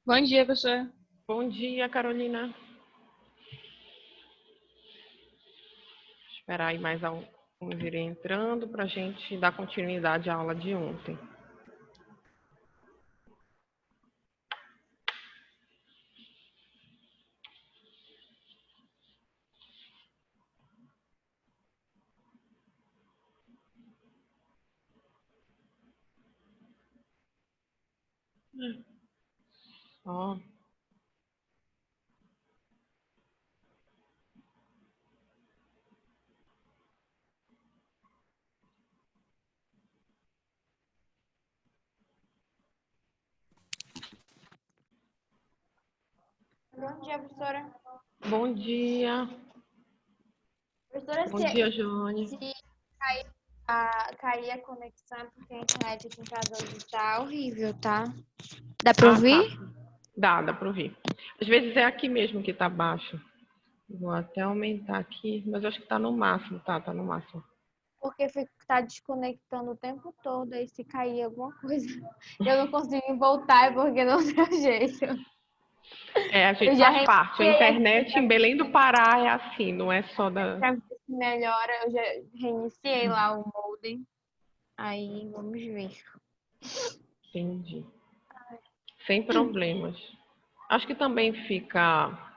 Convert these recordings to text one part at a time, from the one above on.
Bom dia, professor. Bom dia, Carolina. Esperar aí mais alguns irem entrando para a gente dar continuidade à aula de ontem. Ó. Bom dia, professora. Bom dia. Professora, Bom dia, Joane. se cair a conexão, é porque a internet aqui em casa hoje tá horrível, tá? Dá pra ouvir? Tá. Dá para ouvir. Às vezes é aqui mesmo que tá baixo. Vou até aumentar aqui, mas acho que tá no máximo, tá no máximo. Porque tá desconectando o tempo todo, aí se cair alguma coisa, eu não consigo voltar, é porque não tem jeito. A gente faz parte. A internet em Belém do Pará é assim, não é só da... Pra ver se melhora, eu já reiniciei lá o modem. Aí, vamos ver. Entendi. Sem problemas. Acho que também fica...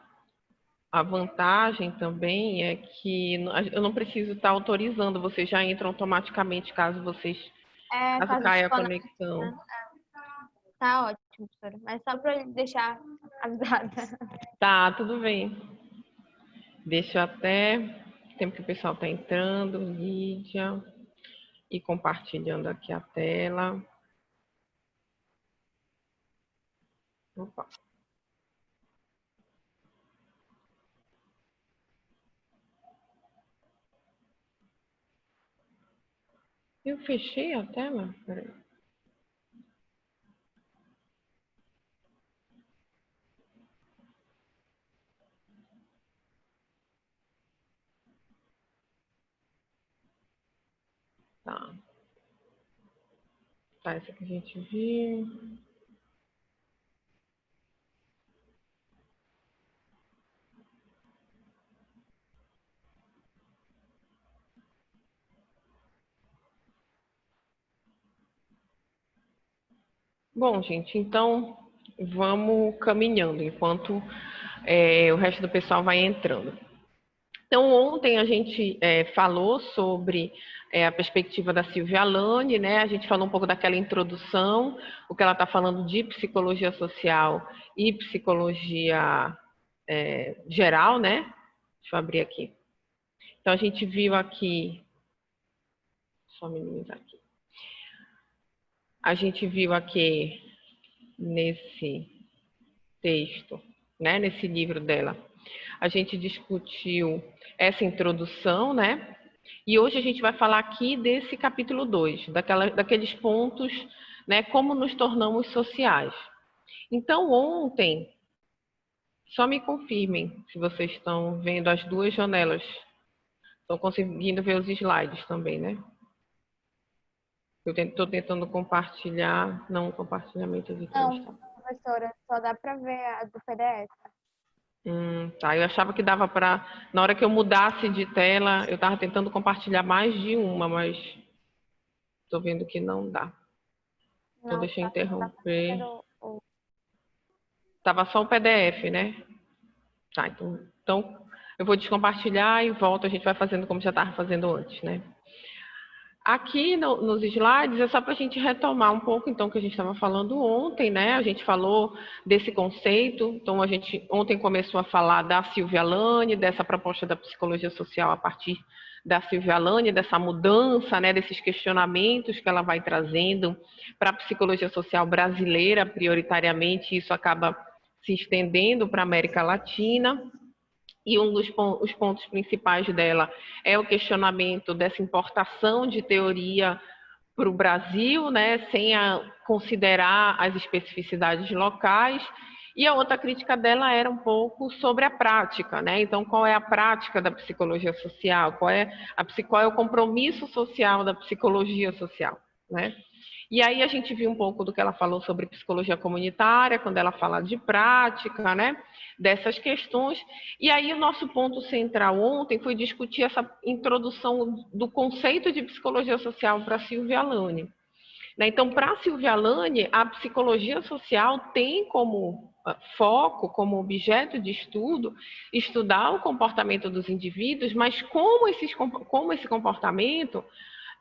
A vantagem também é que eu não preciso estar autorizando, vocês já entram automaticamente caso caso caia a conexão. Tá ótimo, professora. Mas só para deixar avisada. Tá, tudo bem. Deixa eu até... Tempo que o pessoal está entrando, Lídia, e compartilhando aqui a tela. Opa. Eu fechei a tela? Peraí. Tá. Tá, essa que a gente viu. Bom, gente, então vamos caminhando enquanto o resto do pessoal vai entrando. Então, ontem a gente falou sobre a perspectiva da Silvia Alane, né? A gente falou um pouco daquela introdução, o que ela está falando de psicologia social e psicologia geral, né? Deixa eu abrir aqui. Então, a gente viu aqui... Só minimizar aqui. A gente viu aqui nesse texto, né? Nesse livro dela, a gente discutiu essa introdução, né? E hoje a gente vai falar aqui desse capítulo 2, daqueles pontos, né? Como nos tornamos sociais. Então, ontem, só me confirmem se vocês estão vendo as duas janelas. Estão conseguindo ver os slides também, né? Eu estou tentando compartilhar, não, compartilhamento de tela. Não, professora, só dá para ver a do PDF. Tá, eu achava que dava para, na hora que eu mudasse de tela, eu estava tentando compartilhar mais de uma, mas estou vendo que não dá. Então deixa eu interromper. Tava só o PDF, né? Tá, então eu vou descompartilhar e volto, a gente vai fazendo como já estava fazendo antes, né? Aqui nos slides é só para a gente retomar um pouco, então, o que a gente estava falando ontem, né? A gente falou desse conceito, então a gente ontem começou a falar da Silvia Alane, dessa proposta da psicologia social a partir da Silvia Alane, dessa mudança, né? Desses questionamentos que ela vai trazendo para a psicologia social brasileira, prioritariamente, isso acaba se estendendo para a América Latina. E um dos os pontos principais dela é o questionamento dessa importação de teoria para o Brasil, né, sem considerar as especificidades locais. E a outra crítica dela era um pouco sobre a prática, né? Então, qual é a prática da psicologia social? Qual é o compromisso social da psicologia social, né? E aí a gente viu um pouco do que ela falou sobre psicologia comunitária, quando ela fala de prática, né? Dessas questões. E aí o nosso ponto central ontem foi discutir essa introdução do conceito de psicologia social para Silvia Alane. Então, para Silvia Alane, a psicologia social tem como foco, como objeto de estudo, estudar o comportamento dos indivíduos, mas como esse comportamento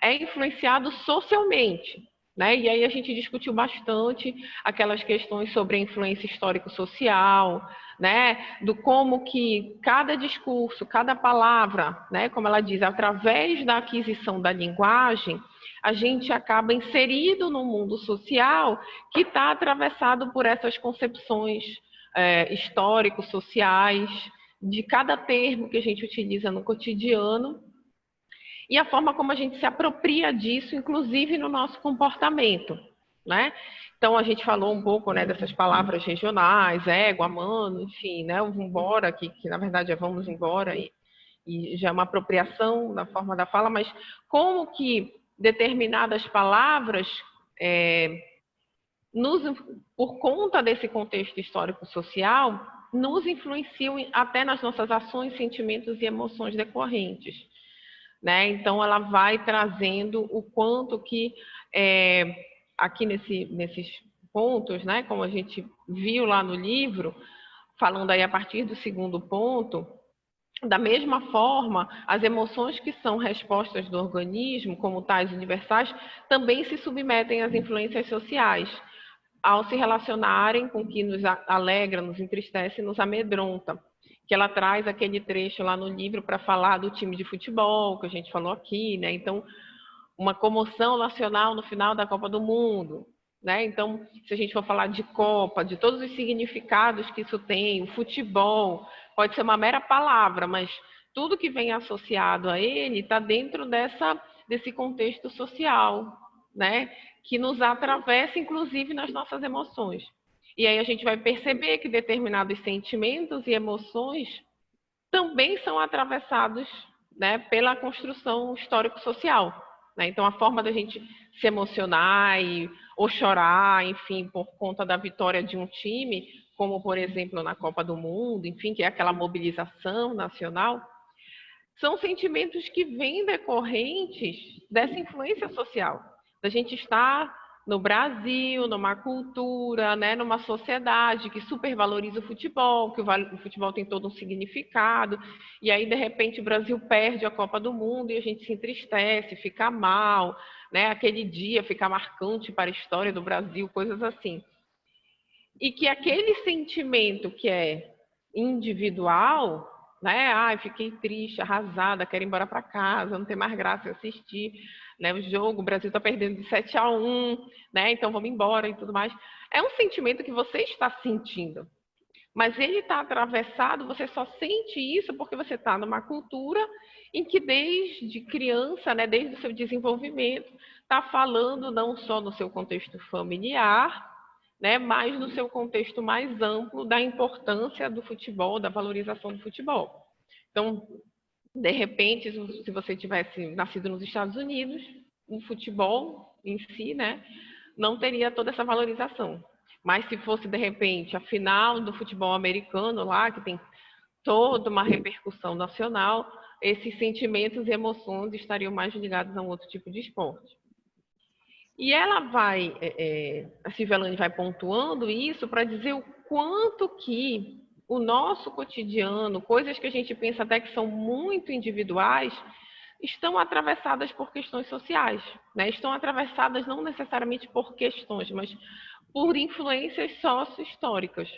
é influenciado socialmente. Né? E aí a gente discutiu bastante aquelas questões sobre a influência histórico-social, né? Do como que cada discurso, cada palavra, né? Como ela diz, através da aquisição da linguagem, a gente acaba inserido no mundo social que está atravessado por essas concepções histórico-sociais, de cada termo que a gente utiliza no cotidiano, e a forma como a gente se apropria disso, inclusive no nosso comportamento, né? Então, a gente falou um pouco, né, dessas palavras regionais, égua, mano, enfim, né, o vambora, que na verdade é vamos embora, e já é uma apropriação da forma da fala, mas como que determinadas palavras, por conta desse contexto histórico-social, nos influenciam até nas nossas ações, sentimentos e emoções decorrentes. Né? Então, ela vai trazendo o quanto que, aqui nesses pontos, né, como a gente viu lá no livro, falando aí a partir do segundo ponto, da mesma forma, as emoções que são respostas do organismo, como tais universais, também se submetem às influências sociais, ao se relacionarem com o que nos alegra, nos entristece e nos amedronta. Que ela traz aquele trecho lá no livro para falar do time de futebol, que a gente falou aqui, né? Então, uma comoção nacional no final da Copa do Mundo, né? Então, se a gente for falar de Copa, de todos os significados que isso tem, o futebol, pode ser uma mera palavra, mas tudo que vem associado a ele está dentro desse contexto social, né? Que nos atravessa, inclusive, nas nossas emoções. E aí a gente vai perceber que determinados sentimentos e emoções também são atravessados, né, pela construção histórico-social. Né? Então, a forma da gente se emocionar ou chorar, enfim, por conta da vitória de um time, como, por exemplo, na Copa do Mundo, enfim, que é aquela mobilização nacional, são sentimentos que vêm decorrentes dessa influência social, da gente estar no Brasil, numa cultura, né, numa sociedade que supervaloriza o futebol, que o futebol tem todo um significado, e aí, de repente, o Brasil perde a Copa do Mundo e a gente se entristece, fica mal, né, aquele dia fica marcante para a história do Brasil, coisas assim. E que aquele sentimento que é individual, né? Ai, fiquei triste, arrasada, quero ir embora para casa, não tem mais graça em assistir, né? O jogo, o Brasil está perdendo de 7-1, né? Então vamos embora e tudo mais. É um sentimento que você está sentindo, mas ele está atravessado, você só sente isso porque você está numa cultura em que desde criança, né, desde o seu desenvolvimento, está falando não só no seu contexto familiar, né, mas no seu contexto mais amplo da importância do futebol, da valorização do futebol. Então, de repente, se você tivesse nascido nos Estados Unidos, o futebol em si, né, não teria toda essa valorização. Mas se fosse, de repente, a final do futebol americano lá, que tem toda uma repercussão nacional, esses sentimentos e emoções estariam mais ligados a um outro tipo de esporte. E ela vai, a Silvia Alane vai pontuando isso para dizer o quanto que o nosso cotidiano, coisas que a gente pensa até que são muito individuais, estão atravessadas por questões sociais, né? Estão atravessadas não necessariamente por questões, mas por influências sócio-históricas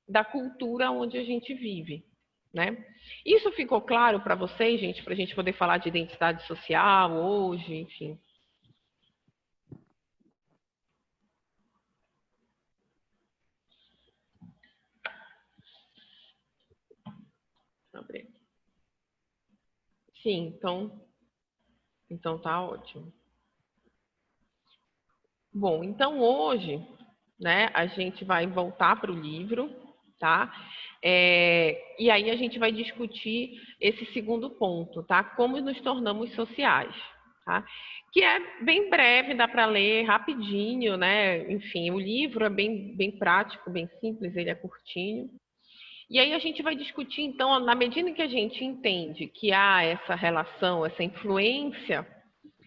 da cultura onde a gente vive, né? Isso ficou claro para vocês, gente, para a gente poder falar de identidade social hoje, enfim? Sim, então tá ótimo. Bom, então hoje, né, a gente vai voltar para o livro, tá? E aí a gente vai discutir esse segundo ponto, tá? Como nos tornamos sociais, tá? Que é bem breve, dá para ler rapidinho, né? Enfim, o livro é bem prático, bem simples, ele é curtinho. E aí a gente vai discutir, então, na medida em que a gente entende que há essa relação, essa influência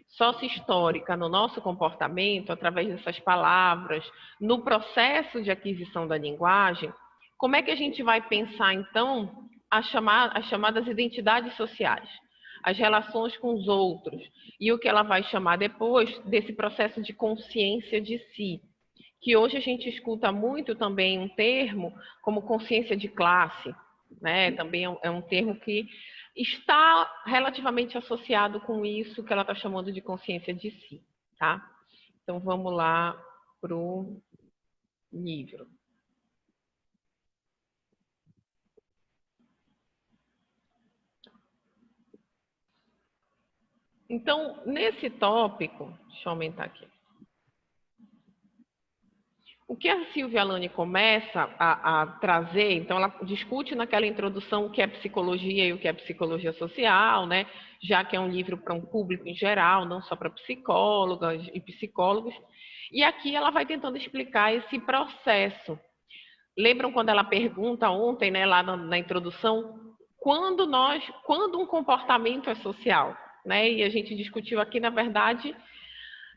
sócio-histórica no nosso comportamento, através dessas palavras, no processo de aquisição da linguagem, como é que a gente vai pensar, então, as chamadas identidades sociais, as relações com os outros, e o que ela vai chamar depois desse processo de consciência de si, que hoje a gente escuta muito também um termo como consciência de classe, né? Também é um termo que está relativamente associado com isso que ela está chamando de consciência de si, tá? Então vamos lá para o livro. Então, nesse tópico, deixa eu aumentar aqui. O que a Silvia Alane começa a trazer, então ela discute naquela introdução o que é psicologia e o que é psicologia social, né? Já que é um livro para um público em geral, não só para psicólogas e psicólogos. E aqui ela vai tentando explicar esse processo. Lembram quando ela pergunta ontem, né, lá na introdução, quando um comportamento é social, né? E a gente discutiu aqui, na verdade,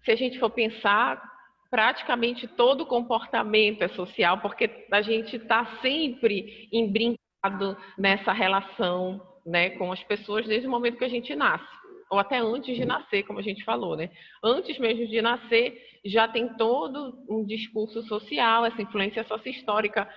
se a gente for pensar, praticamente todo comportamento é social, porque a gente está sempre embrincado nessa relação, né, com as pessoas desde o momento que a gente nasce, ou até antes de nascer, como a gente falou, né? Antes mesmo de nascer, já tem todo um discurso social, essa influência sócio-histórica,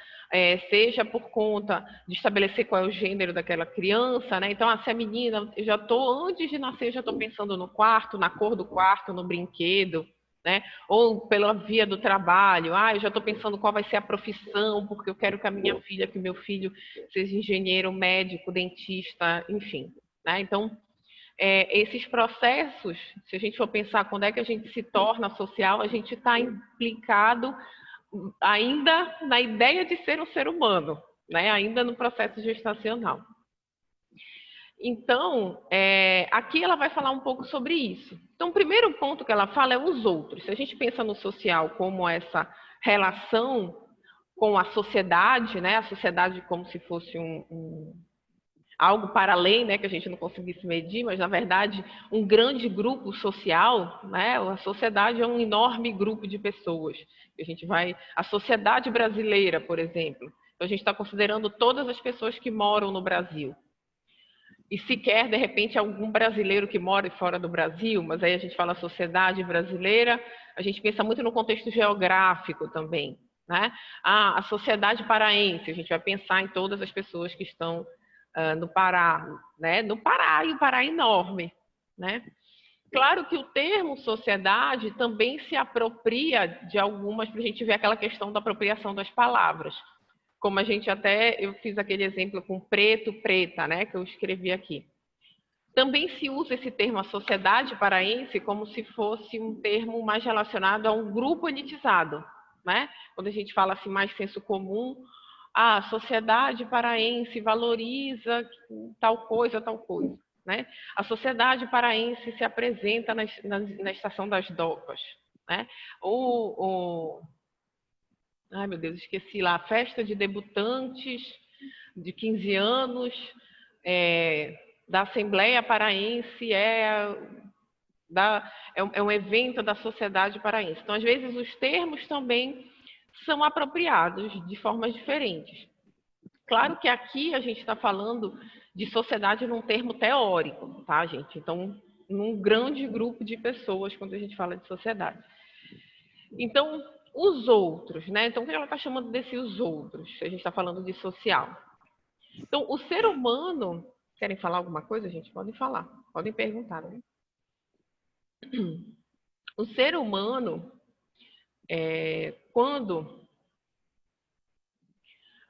seja por conta de estabelecer qual é o gênero daquela criança, né? Então, se é menina, eu já estou, antes de nascer, já estou pensando no quarto, na cor do quarto, no brinquedo, né? Ou pela via do trabalho, eu já estou pensando qual vai ser a profissão, porque eu quero que a minha filha, que o meu filho seja engenheiro, médico, dentista, enfim, né? Então, esses processos, se a gente for pensar quando é que a gente se torna social, a gente está implicado ainda na ideia de ser um ser humano, né? Ainda no processo gestacional. Então, aqui ela vai falar um pouco sobre isso. Então, o primeiro ponto que ela fala é os outros. Se a gente pensa no social como essa relação com a sociedade, né? A sociedade como se fosse algo para além, né? Que a gente não conseguisse medir, mas, na verdade, um grande grupo social, né? A sociedade é um enorme grupo de pessoas. A sociedade brasileira, por exemplo. Então, a gente está considerando todas as pessoas que moram no Brasil. E sequer, de repente, algum brasileiro que mora fora do Brasil, mas aí a gente fala sociedade brasileira, a gente pensa muito no contexto geográfico também, né? A sociedade paraense, a gente vai pensar em todas as pessoas que estão no Pará, né? No Pará, e o Pará é enorme, né? Claro que o termo sociedade também se apropria de algumas, para a gente ver aquela questão da apropriação das palavras. Como eu fiz aquele exemplo com preto, preta, né, que eu escrevi aqui. Também se usa esse termo a sociedade paraense como se fosse um termo mais relacionado a um grupo elitizado, né? Quando a gente fala assim mais senso comum, a sociedade paraense valoriza tal coisa, né? A sociedade paraense se apresenta na estação das docas, né? Ai, meu Deus, esqueci lá, a festa de debutantes de 15 anos da Assembleia Paraense é um evento da sociedade paraense. Então, às vezes, os termos também são apropriados de formas diferentes. Claro que aqui a gente está falando de sociedade num termo teórico, tá, gente? Então, num grande grupo de pessoas, quando a gente fala de sociedade. Então, os outros, né? Então, o que ela está chamando desses outros? A gente está falando de social. Então, o ser humano... Querem falar alguma coisa, gente? Podem falar. Podem perguntar, né? O ser humano, quando...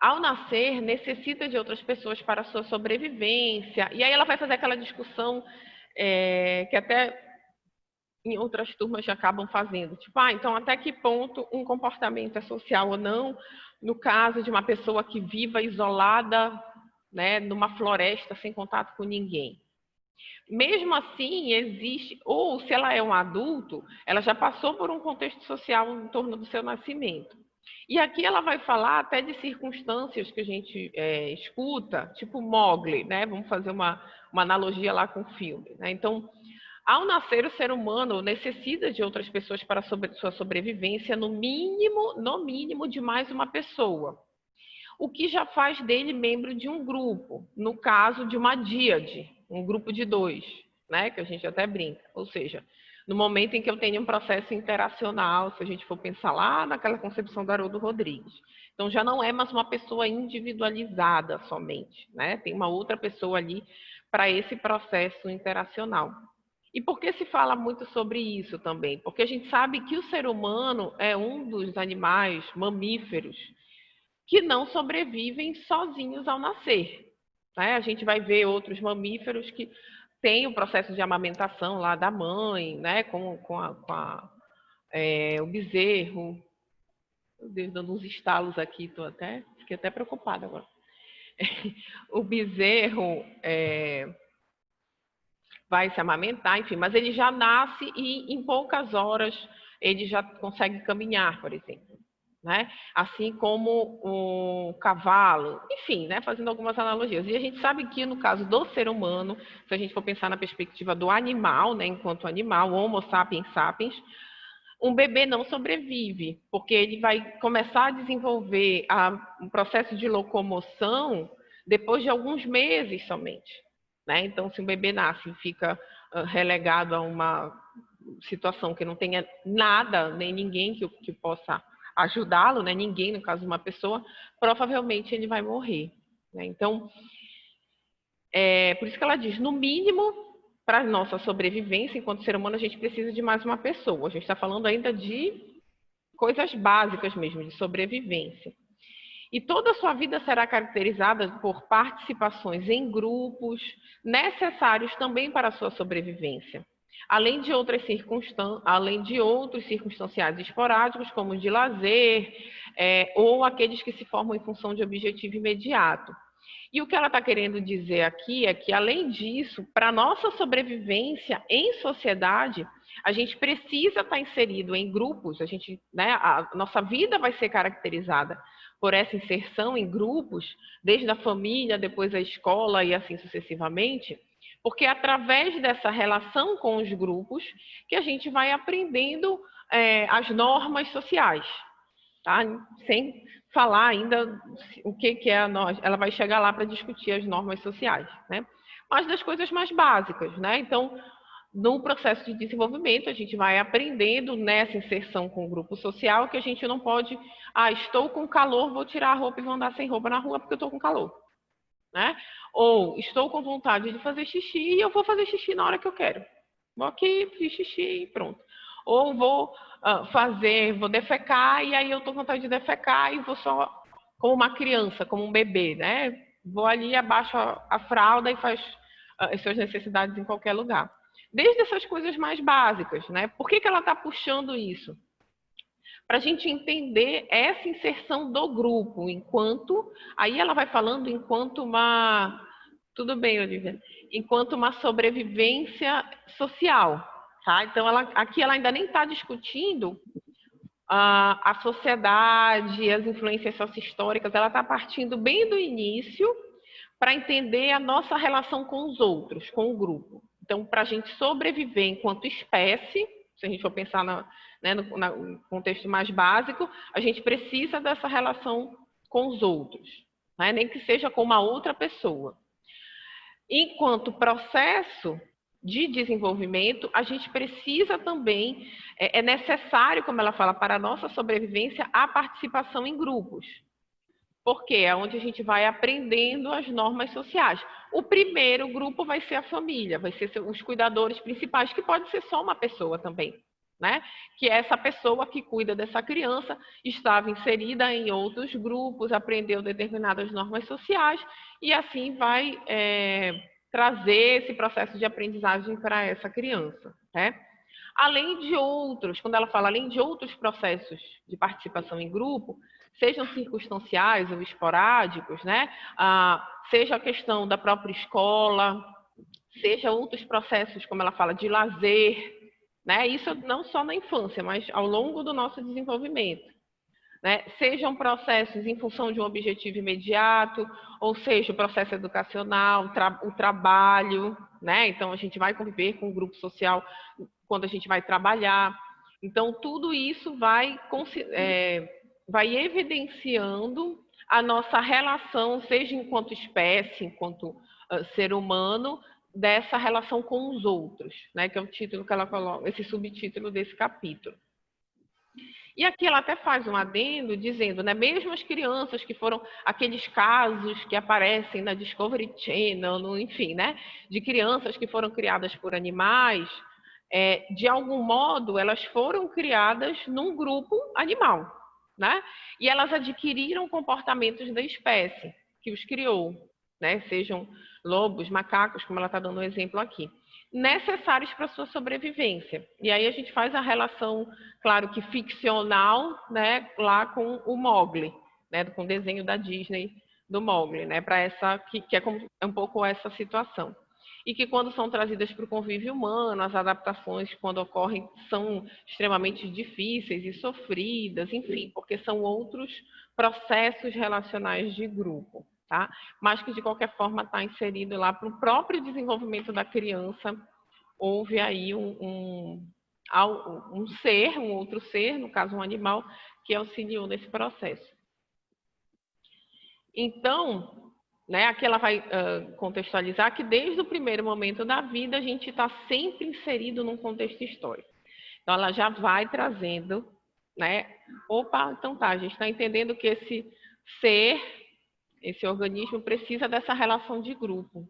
Ao nascer, necessita de outras pessoas para a sua sobrevivência. E aí ela vai fazer aquela discussão que até em outras turmas já acabam fazendo. Tipo, então até que ponto um comportamento é social ou não, no caso de uma pessoa que viva isolada, né, numa floresta sem contato com ninguém. Mesmo assim, existe, ou se ela é um adulto, ela já passou por um contexto social em torno do seu nascimento. E aqui ela vai falar até de circunstâncias que a gente escuta, tipo Mowgli, né? Vamos fazer uma analogia lá com o filme, né? Então, ao nascer, o ser humano necessita de outras pessoas para sua sobrevivência, no mínimo de mais uma pessoa. O que já faz dele membro de um grupo, no caso de uma díade, um grupo de dois, né? Que a gente até brinca. Ou seja, no momento em que eu tenho um processo interacional, se a gente for pensar lá naquela concepção do Haroldo Rodrigues. Então, já não é mais uma pessoa individualizada somente, né? Tem uma outra pessoa ali para esse processo interacional. E por que se fala muito sobre isso também? Porque a gente sabe que o ser humano é um dos animais mamíferos que não sobrevivem sozinhos ao nascer, né? A gente vai ver outros mamíferos que têm o processo de amamentação lá da mãe, né? O bezerro. Meu Deus, dando uns estalos aqui, fiquei até preocupada agora. O bezerro vai se amamentar, enfim, mas ele já nasce e em poucas horas ele já consegue caminhar, por exemplo. Né? Assim como o cavalo, enfim, né? Fazendo algumas analogias. E a gente sabe que no caso do ser humano, se a gente for pensar na perspectiva do animal, né? Enquanto animal, Homo sapiens sapiens, um bebê não sobrevive, porque ele vai começar a desenvolver um processo de locomoção depois de alguns meses somente. Né? Então, se um bebê nasce e fica relegado a uma situação que não tenha nada, nem ninguém que possa ajudá-lo, né? Ninguém, no caso de uma pessoa, provavelmente ele vai morrer. Né? Então, por isso que ela diz, no mínimo, para a nossa sobrevivência, enquanto ser humano, a gente precisa de mais uma pessoa. A gente está falando ainda de coisas básicas mesmo, de sobrevivência. E toda a sua vida será caracterizada por participações em grupos necessários também para a sua sobrevivência. Além de outros circunstanciais esporádicos, como os de lazer, ou aqueles que se formam em função de objetivo imediato. E o que ela está querendo dizer aqui é que, além disso, para a nossa sobrevivência em sociedade, a gente precisa estar inserido em grupos, a nossa vida vai ser caracterizada por essa inserção em grupos, desde a família, depois a escola e assim sucessivamente, porque é através dessa relação com os grupos que a gente vai aprendendo as normas sociais, tá? Sem falar ainda o que é a norma, ela vai chegar lá para discutir as normas sociais, né? Mas das coisas mais básicas, né? Então, no processo de desenvolvimento, a gente vai aprendendo nessa inserção com o grupo social que a gente não pode, estou com calor, vou tirar a roupa e vou andar sem roupa na rua porque eu estou com calor. Né? Ou estou com vontade de fazer xixi e eu vou fazer xixi na hora que eu quero. Vou aqui, fiz xixi e pronto. Ou vou vou defecar e aí eu estou com vontade de defecar e vou só, como uma criança, como um bebê, né? Vou ali, abaixo a fralda e faz as suas necessidades em qualquer lugar. Desde essas coisas mais básicas, né? Por que ela está puxando isso? Para a gente entender essa inserção do grupo, aí ela vai falando enquanto tudo bem, Olivia, enquanto uma sobrevivência social, tá? Então, aqui ela ainda nem está discutindo a sociedade, as influências sociohistóricas, ela está partindo bem do início para entender a nossa relação com os outros, com o grupo. Então, para a gente sobreviver enquanto espécie, se a gente for pensar no contexto mais básico, a gente precisa dessa relação com os outros, né? Nem que seja com uma outra pessoa. Enquanto processo de desenvolvimento, a gente precisa também, é necessário, como ela fala, para a nossa sobrevivência, a participação em grupos. Porque é onde a gente vai aprendendo as normas sociais. O primeiro grupo vai ser a família, vai ser os cuidadores principais, que pode ser só uma pessoa também, né? Que é essa pessoa que cuida dessa criança, estava inserida em outros grupos, aprendeu determinadas normas sociais e assim vai trazer esse processo de aprendizagem para essa criança, né? Além de outros, quando ela fala além de outros processos de participação em grupo, sejam circunstanciais ou esporádicos, né? Seja a questão da própria escola, seja outros processos, como ela fala, de lazer, né? Isso não só na infância, mas ao longo do nosso desenvolvimento. Né? Sejam processos em função de um objetivo imediato, ou seja, o processo educacional, o trabalho, né? Então a gente vai conviver com o grupo social quando a gente vai trabalhar. Então tudo isso vai evidenciando a nossa relação, seja enquanto espécie, enquanto ser humano, dessa relação com os outros, né? Que é o título que ela coloca, esse subtítulo desse capítulo. E aqui ela até faz um adendo dizendo, né, mesmo as crianças que foram aqueles casos que aparecem na Discovery Channel, enfim, né, de crianças que foram criadas por animais, de algum modo elas foram criadas num grupo animal, né? E elas adquiriram comportamentos da espécie que os criou, né? Sejam lobos, macacos, como ela está dando um exemplo aqui, necessários para a sua sobrevivência. E aí a gente faz a relação, claro que ficcional, né, lá com o Mowgli, né, com o desenho da Disney do Mowgli, né, para essa que é um pouco essa situação. E que quando são trazidas para o convívio humano, as adaptações, quando ocorrem, são extremamente difíceis e sofridas, enfim, porque são outros processos relacionais de grupo. Tá? Mas que de qualquer forma está inserido lá para o próprio desenvolvimento da criança. Houve aí um outro ser, no caso um animal, que auxiliou nesse processo. Então, né, aqui ela vai contextualizar que desde o primeiro momento da vida a gente está sempre inserido num contexto histórico. Então ela já vai trazendo, né? Opa, então tá, a gente está entendendo que esse ser, esse organismo precisa dessa relação de grupo.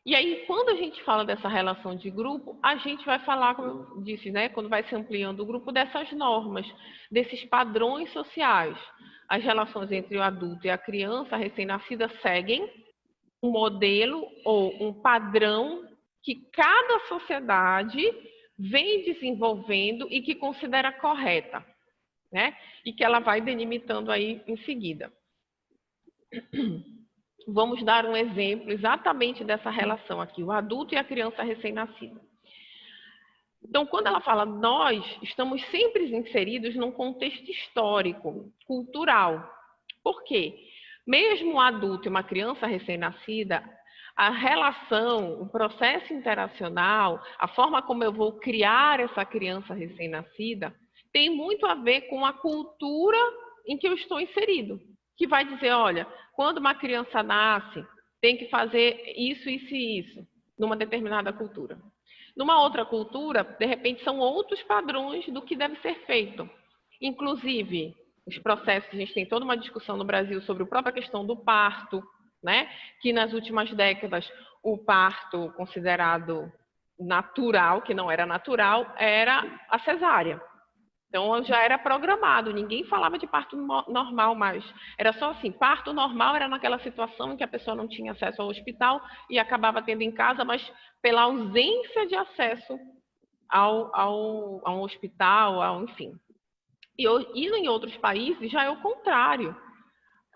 E aí, quando a gente fala dessa relação de grupo, a gente vai falar, como eu disse, né, quando vai se ampliando o grupo, dessas normas, desses padrões sociais. As relações entre o adulto e a criança recém-nascida seguem um modelo ou um padrão que cada sociedade vem desenvolvendo e que considera correta, né? E que ela vai delimitando aí em seguida. Vamos dar um exemplo exatamente dessa relação aqui, o adulto e a criança recém-nascida. Então, quando ela fala nós, estamos sempre inseridos num contexto histórico, cultural. Por quê? Mesmo um adulto e uma criança recém-nascida, a relação, o processo interacional, a forma como eu vou criar essa criança recém-nascida, tem muito a ver com a cultura em que eu estou inserido. Que vai dizer, olha, quando uma criança nasce, tem que fazer isso, isso e isso, numa determinada cultura. Numa outra cultura, de repente, são outros padrões do que deve ser feito. Inclusive, os processos, a gente tem toda uma discussão no Brasil sobre a própria questão do parto, né? Que nas últimas décadas, o parto considerado natural, que não era natural, era a cesárea. Então, já era programado, ninguém falava de parto normal mais. Era só assim, parto normal era naquela situação em que a pessoa não tinha acesso ao hospital e acabava tendo em casa, mas pela ausência de acesso ao hospital, enfim. E em outros países já é o contrário.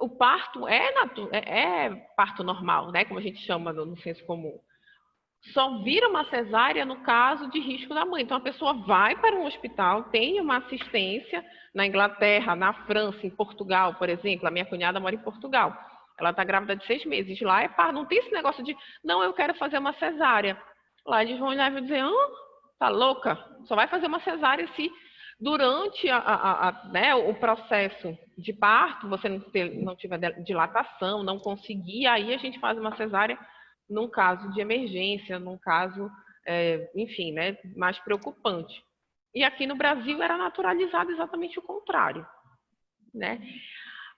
O parto é parto normal, né? Como a gente chama no senso comum. Só vira uma cesárea no caso de risco da mãe. Então, a pessoa vai para um hospital, tem uma assistência na Inglaterra, na França, em Portugal, por exemplo. A minha cunhada mora em Portugal. Ela está grávida de 6 meses. Lá é parto. Não tem esse negócio de, não, eu quero fazer uma cesárea. Lá eles vão olhar e vão dizer, tá louca? Só vai fazer uma cesárea se durante né, o processo de parto, você não tiver dilatação, não conseguir, aí a gente faz uma cesárea num caso de emergência, num caso, enfim, né, mais preocupante. E aqui no Brasil era naturalizado exatamente o contrário, né?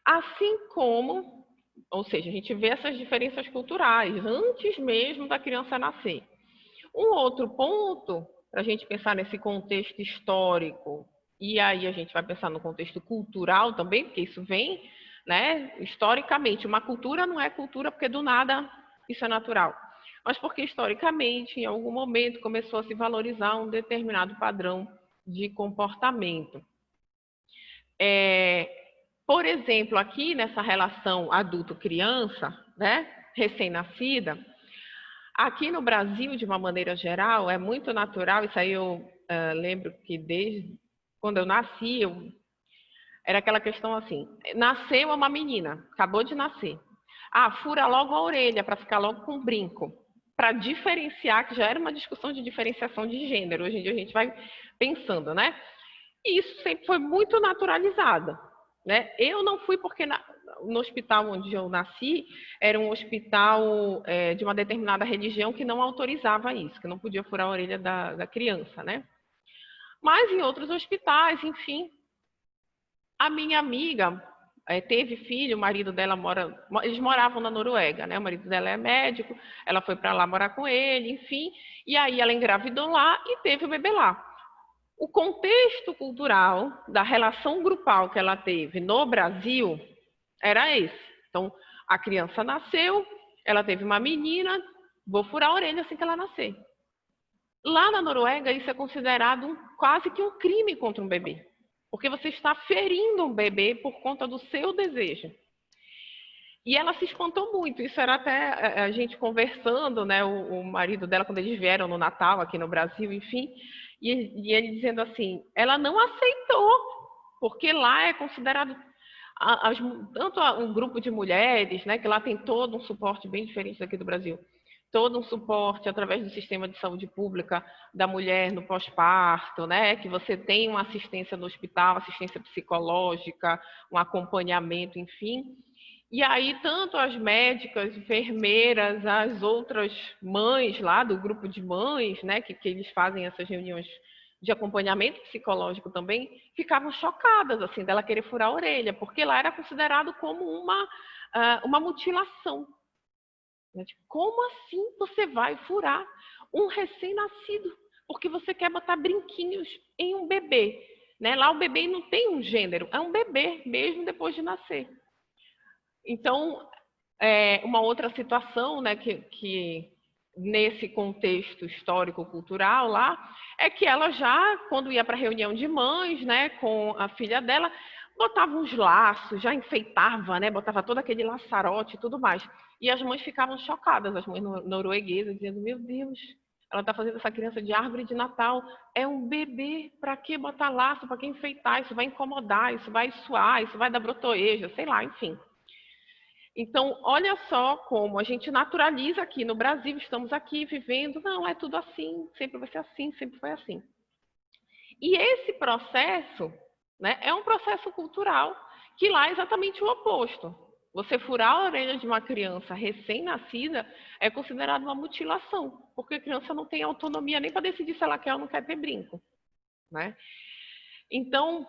Assim como, ou seja, a gente vê essas diferenças culturais antes mesmo da criança nascer. Um outro ponto, para a gente pensar nesse contexto histórico, e aí a gente vai pensar no contexto cultural também, porque isso vem, né, historicamente. Uma cultura não é cultura porque do nada isso é natural, mas porque historicamente, em algum momento, começou a se valorizar um determinado padrão de comportamento. Por exemplo, aqui nessa relação adulto-criança, né, recém-nascida, Aqui no Brasil, de uma maneira geral, é muito natural, isso aí eu lembro que desde quando eu nasci, era aquela questão assim, nasceu uma menina, acabou de nascer. Ah, fura logo a orelha para ficar logo com brinco, para diferenciar, que já era uma discussão de diferenciação de gênero, hoje em dia a gente vai pensando, né? E isso sempre foi muito naturalizado, né? Eu não fui porque no hospital onde eu nasci era um hospital de uma determinada religião que não autorizava isso, que não podia furar a orelha da criança, né? Mas em outros hospitais, enfim, a minha amiga teve filho, o marido dela eles moravam na Noruega, né? O marido dela é médico, ela foi para lá morar com ele, enfim, e aí ela engravidou lá e teve o bebê lá. O contexto cultural da relação grupal que ela teve no Brasil era esse. Então, a criança nasceu, ela teve uma menina, vou furar a orelha assim que ela nascer. Lá na Noruega, isso é considerado quase que um crime contra um bebê, porque você está ferindo um bebê por conta do seu desejo. E ela se espantou muito. Isso era até a gente conversando, né? O marido dela, quando eles vieram no Natal aqui no Brasil, enfim, e ele dizendo assim: ela não aceitou, porque lá é considerado tanto um grupo de mulheres, né? Que lá tem todo um suporte bem diferente daqui do Brasil. Todo um suporte através do sistema de saúde pública da mulher no pós-parto, né? Que você tem uma assistência no hospital, assistência psicológica, um acompanhamento, enfim. E aí, tanto as médicas, enfermeiras, as outras mães lá do grupo de mães, né, que eles fazem essas reuniões de acompanhamento psicológico também, ficavam chocadas, assim, dela querer furar a orelha, porque lá era considerado como uma mutilação. Como assim você vai furar um recém-nascido? Porque você quer botar brinquinhos em um bebê, né? Lá o bebê não tem um gênero, é um bebê mesmo depois de nascer. Então, uma outra situação, né, que nesse contexto histórico-cultural lá, é que ela já, quando ia para a reunião de mães, né, com a filha dela, botava uns laços, já enfeitava, né, botava todo aquele laçarote e tudo mais. E as mães ficavam chocadas, as mães norueguesas, dizendo: meu Deus, ela está fazendo essa criança de árvore de Natal, é um bebê, para que botar laço, para que enfeitar, isso vai incomodar, isso vai suar, isso vai dar brotoeja, sei lá, enfim. Então, olha só como a gente naturaliza aqui no Brasil, estamos aqui vivendo, não, é tudo assim, sempre vai ser assim, sempre foi assim. E esse processo, né, é um processo cultural que lá é exatamente o oposto. Você furar a orelha de uma criança recém-nascida é considerado uma mutilação, porque a criança não tem autonomia nem para decidir se ela quer ou não quer ter brinco, né? Então,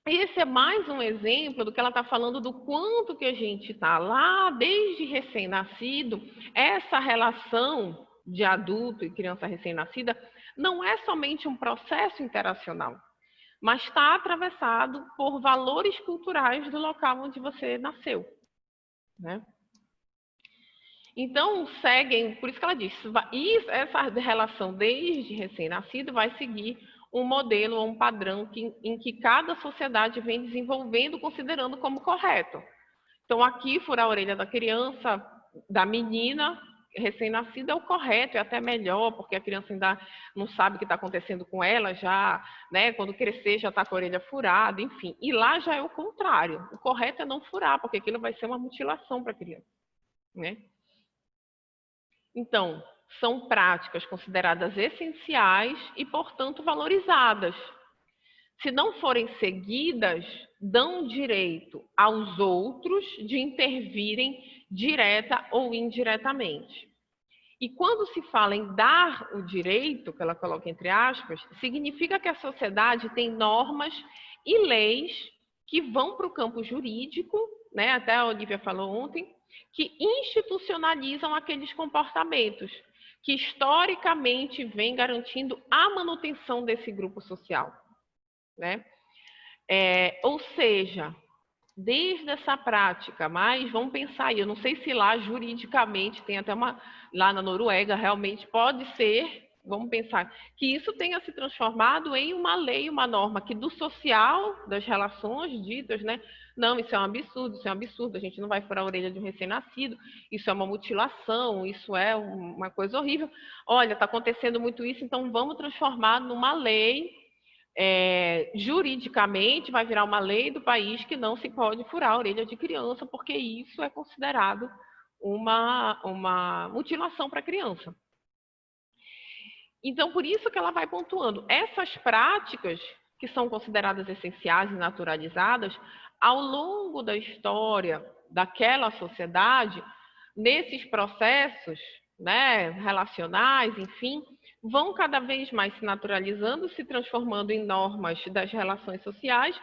esse é mais um exemplo do que ela está falando, do quanto que a gente está lá, desde recém-nascido, essa relação de adulto e criança recém-nascida não é somente um processo interacional, mas está atravessado por valores culturais do local onde você nasceu, né? Então, seguem, por isso que ela diz, essa relação desde recém-nascido vai seguir um modelo ou um padrão em que cada sociedade vem desenvolvendo, considerando como correto. Então, aqui, furar a orelha da criança, da menina recém-nascida é o correto, é até melhor, porque a criança ainda não sabe o que está acontecendo com ela, já, né, quando crescer já está com a orelha furada, enfim. E lá já é o contrário, o correto é não furar, porque aquilo vai ser uma mutilação para a criança, né? Então, são práticas consideradas essenciais e, portanto, valorizadas. Se não forem seguidas, dão direito aos outros de intervirem direta ou indiretamente. E quando se fala em dar o direito, que ela coloca entre aspas, significa que a sociedade tem normas e leis que vão para o campo jurídico, né? Até a Olivia falou ontem, que institucionalizam aqueles comportamentos que historicamente vêm garantindo a manutenção desse grupo social, né? Ou seja, desde essa prática, mas vamos pensar aí, eu não sei se lá juridicamente tem até lá na Noruega realmente pode ser vamos pensar que isso tenha se transformado em uma lei, uma norma que do social, das relações ditas, né? Não, isso é um absurdo, isso é um absurdo, a gente não vai furar a orelha de um recém-nascido, isso é uma mutilação, isso é uma coisa horrível. Olha, está acontecendo muito isso, então vamos transformar numa lei, juridicamente vai virar uma lei do país que não se pode furar a orelha de criança, porque isso é considerado uma mutilação para a criança. Então, por isso que ela vai pontuando. Essas práticas, que são consideradas essenciais e naturalizadas, ao longo da história daquela sociedade, nesses processos, né, relacionais, enfim, vão cada vez mais se naturalizando, se transformando em normas das relações sociais,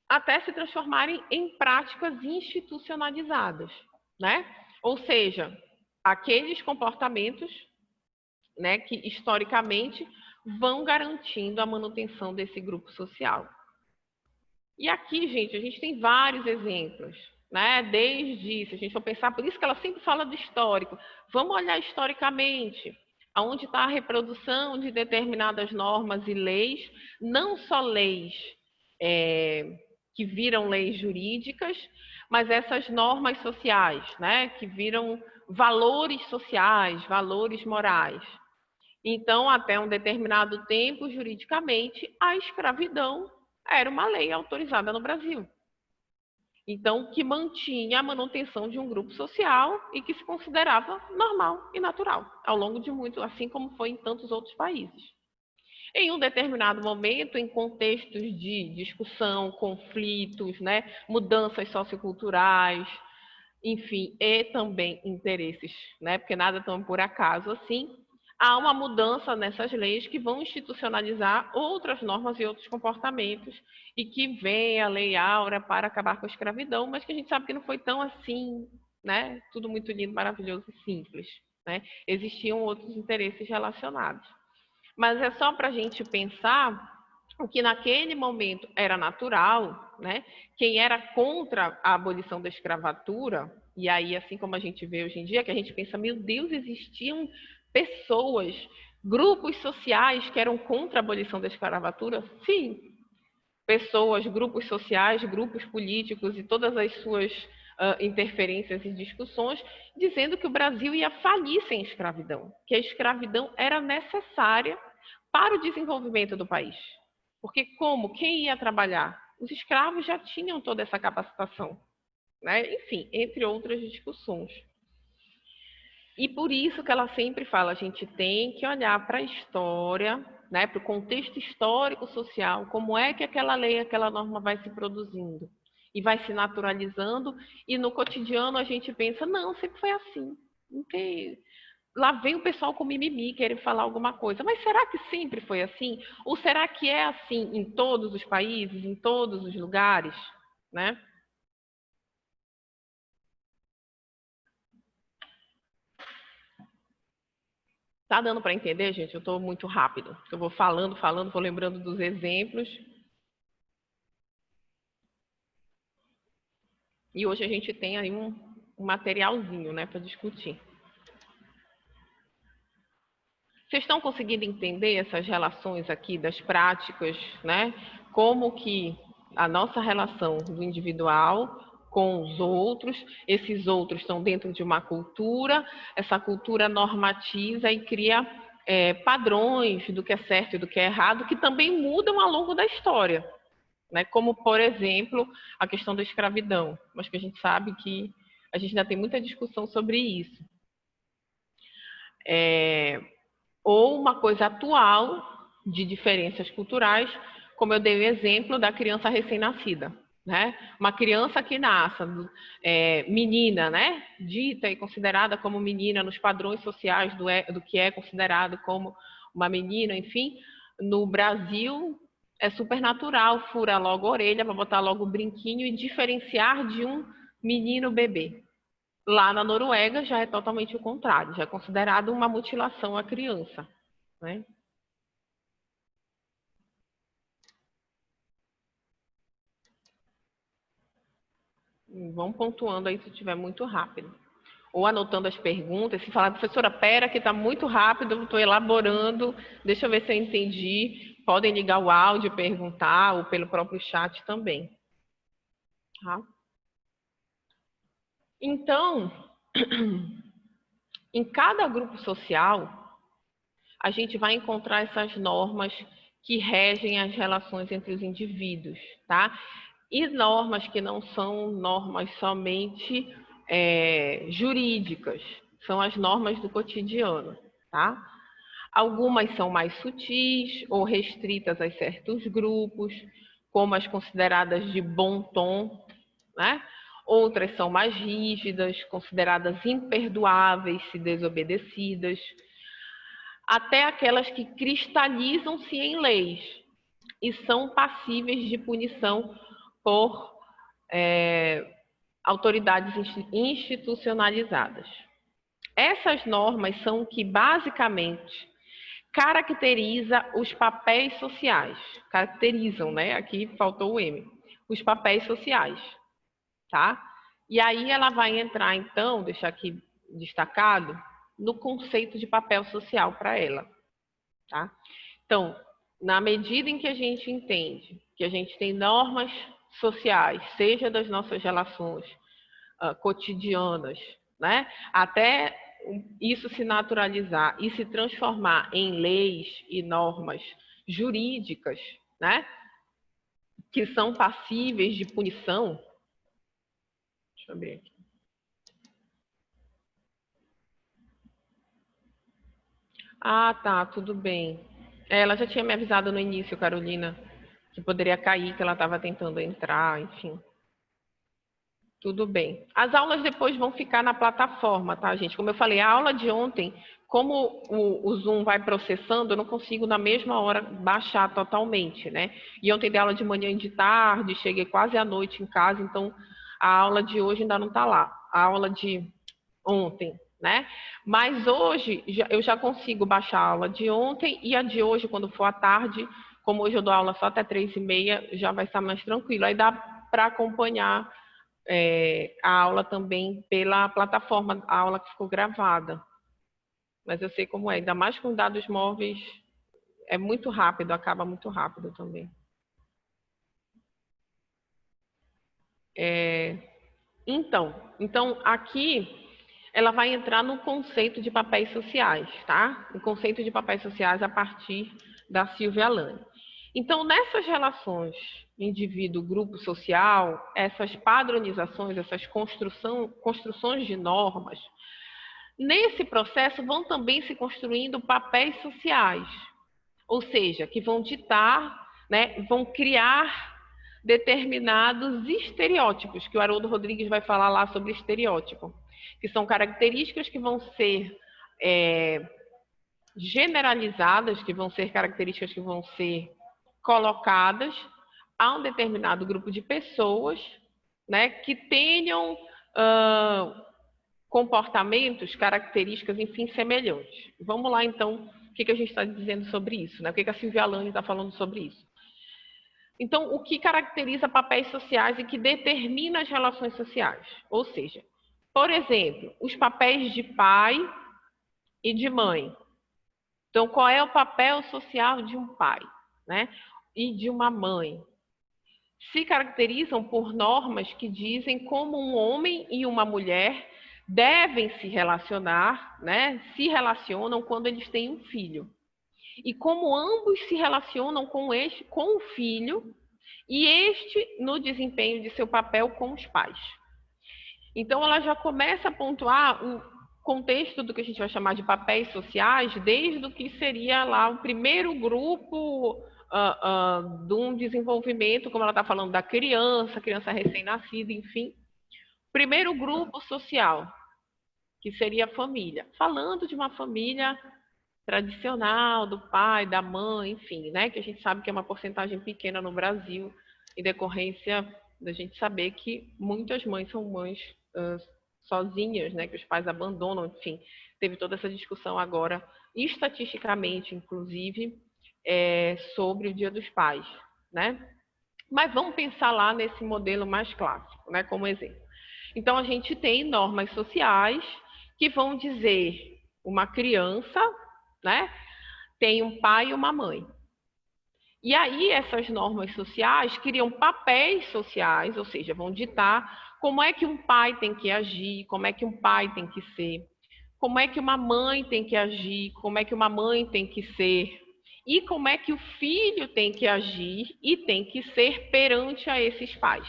até se transformarem em práticas institucionalizadas, né? Ou seja, aqueles comportamentos, né, que historicamente vão garantindo a manutenção desse grupo social. E aqui, gente, a gente tem vários exemplos, né? Desde, se a gente for pensar, por isso que ela sempre fala do histórico. Vamos olhar historicamente, aonde está a reprodução de determinadas normas e leis, não só leis que viram leis jurídicas, mas essas normas sociais, né? Que viram valores sociais, valores morais. Então, até um determinado tempo, juridicamente, a escravidão era uma lei autorizada no Brasil. Então, que mantinha a manutenção de um grupo social e que se considerava normal e natural, ao longo de muito, assim como foi em tantos outros países. Em um determinado momento, em contextos de discussão, conflitos, né, mudanças socioculturais, enfim, e também interesses, né, porque nada tão por acaso assim, há uma mudança nessas leis que vão institucionalizar outras normas e outros comportamentos e que vem a Lei Áurea para acabar com a escravidão, mas que a gente sabe que não foi tão assim, né? Tudo muito lindo, maravilhoso e simples, né? Existiam outros interesses relacionados. Mas é só para a gente pensar o que naquele momento era natural, né? Quem era contra a abolição da escravatura, e aí assim como a gente vê hoje em dia, que a gente pensa, meu Deus, existiam pessoas, grupos sociais que eram contra a abolição da escravatura? Sim, pessoas, grupos sociais, grupos políticos e todas as suas interferências e discussões, dizendo que o Brasil ia falir sem escravidão, que a escravidão era necessária para o desenvolvimento do país. Porque como? Quem ia trabalhar? Os escravos já tinham toda essa capacitação, né? Enfim, entre outras discussões. E por isso que ela sempre fala, a gente tem que olhar para a história, né, para o contexto histórico social, como é que aquela lei, aquela norma vai se produzindo e vai se naturalizando, e no cotidiano a gente pensa, não, sempre foi assim. Não tem... Lá vem o pessoal com mimimi, querer falar alguma coisa. Mas será que sempre foi assim? Ou será que é assim em todos os países, em todos os lugares, né? Tá dando para entender, gente? Eu estou muito rápido. Eu vou falando, vou lembrando dos exemplos. E hoje a gente tem aí um materialzinho, né, para discutir. Vocês estão conseguindo entender essas relações aqui das práticas, né? Como que a nossa relação do individual com os outros, esses outros estão dentro de uma cultura, essa cultura normatiza e cria padrões do que é certo e do que é errado, que também mudam ao longo da história, né? Como, por exemplo, a questão da escravidão, mas que a gente sabe que a gente ainda tem muita discussão sobre isso. Ou uma coisa atual de diferenças culturais, como eu dei o exemplo da criança recém-nascida, né? Uma criança que nasce menina, né? Dita e considerada como menina nos padrões sociais do que é considerado como uma menina, enfim, no Brasil é super natural furar logo a orelha, para botar logo o brinquinho e diferenciar de um menino bebê. Lá na Noruega já é totalmente o contrário, já é considerado uma mutilação à criança, né? Vão pontuando aí se estiver muito rápido. ou anotando as perguntas. Se falar, professora, pera que está muito rápido, estou elaborando, deixa eu ver se eu entendi. Podem ligar o áudio, perguntar, ou pelo próprio chat também. Tá? Então, em cada grupo social, a gente vai encontrar essas normas que regem as relações entre os indivíduos, tá? E normas que não são normas somente jurídicas, são as normas do cotidiano, tá? Algumas são mais sutis ou restritas a certos grupos, como as consideradas de bom tom, né? Outras são mais rígidas, consideradas imperdoáveis se desobedecidas, até aquelas que cristalizam-se em leis e são passíveis de punição por autoridades institucionalizadas. Essas normas são o que basicamente caracteriza os papéis sociais. Caracterizam, né? Aqui faltou o M. Os papéis sociais, tá? E aí ela vai entrar, então, deixar aqui destacado, no conceito de papel social para ela, tá? Então, na medida em que a gente entende que a gente tem normas sociais, seja das nossas relações cotidianas, né? Até isso se naturalizar e se transformar em leis e normas jurídicas, né? Que são passíveis de punição. Deixa eu abrir aqui. Ah, tá, tudo bem. Ela já tinha me avisado no início, Carolina, que poderia cair, que ela estava tentando entrar, enfim. Tudo bem. As aulas depois vão ficar na plataforma, tá, gente? Como eu falei, a aula de ontem, como o Zoom vai processando, eu não consigo na mesma hora baixar totalmente, né? E ontem dei aula de manhã e de tarde, cheguei quase à noite em casa, então a aula de hoje ainda não está lá. A aula de ontem, né? Mas hoje eu já consigo baixar a aula de ontem e a de hoje, quando for à tarde, como hoje eu dou aula só até 3h30, já vai estar mais tranquilo. Aí dá para acompanhar a aula também pela plataforma, a aula que ficou gravada. Mas eu sei como é, ainda mais com dados móveis, é muito rápido, acaba muito rápido também. Então, aqui ela vai entrar no conceito de papéis sociais, tá? O conceito de papéis sociais a partir da Silvia Alane. Então, nessas relações indivíduo-grupo social, essas padronizações, essas construções de normas, nesse processo vão também se construindo papéis sociais, ou seja, que vão ditar, né, vão criar determinados estereótipos, que o Haroldo Rodrigues vai falar lá sobre estereótipo, que são características que vão ser generalizadas, que vão ser características que vão ser colocadas a um determinado grupo de pessoas, né, que tenham comportamentos, características, enfim, semelhantes. Vamos lá, então, o que a gente está dizendo sobre isso, né? O que a Silvia Alane está falando sobre isso. Então, o que caracteriza papéis sociais e que determina as relações sociais? Ou seja, por exemplo, os papéis de pai e de mãe. Então, qual é o papel social de um pai, né? E de uma mãe? Se caracterizam por normas que dizem como um homem e uma mulher devem se relacionar, né? Se relacionam quando eles têm um filho. E como ambos se relacionam com o filho, e este no desempenho de seu papel com os pais. Então, ela já começa a pontuar o contexto do que a gente vai chamar de papéis sociais, desde o que seria lá o primeiro grupo de um desenvolvimento, como ela está falando da criança recém-nascida, enfim. Primeiro grupo social, que seria a família. Falando de uma família tradicional, do pai, da mãe, enfim, né? Que a gente sabe que é uma porcentagem pequena no Brasil, em decorrência da gente saber que muitas mães são mães sozinhas, né? Que os pais abandonam, enfim. Teve toda essa discussão agora, estatisticamente, inclusive, sobre o Dia dos Pais, né? Mas vamos pensar lá nesse modelo mais clássico, né? Como exemplo. Então, a gente tem normas sociais que vão dizer uma criança, né, tem um pai e uma mãe. E aí, essas normas sociais criam papéis sociais, ou seja, vão ditar como é que um pai tem que agir, como é que um pai tem que ser, como é que uma mãe tem que agir, como é que uma mãe tem que ser, e como é que o filho tem que agir e tem que ser perante a esses pais,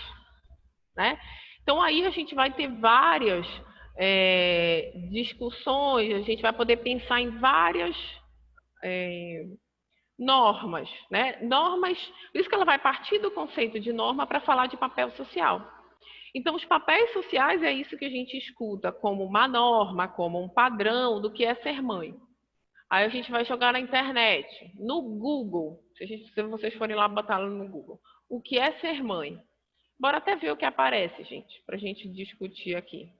né? Então, aí a gente vai ter várias discussões, a gente vai poder pensar em várias normas, né? Normas, por isso que ela vai partir do conceito de norma para falar de papel social. Então, os papéis sociais é isso que a gente escuta como uma norma, como um padrão do que é ser mãe. Aí a gente vai jogar na internet, no Google, se vocês forem lá botar no Google, o que é ser mãe. Bora até ver o que aparece, gente, para a gente discutir aqui.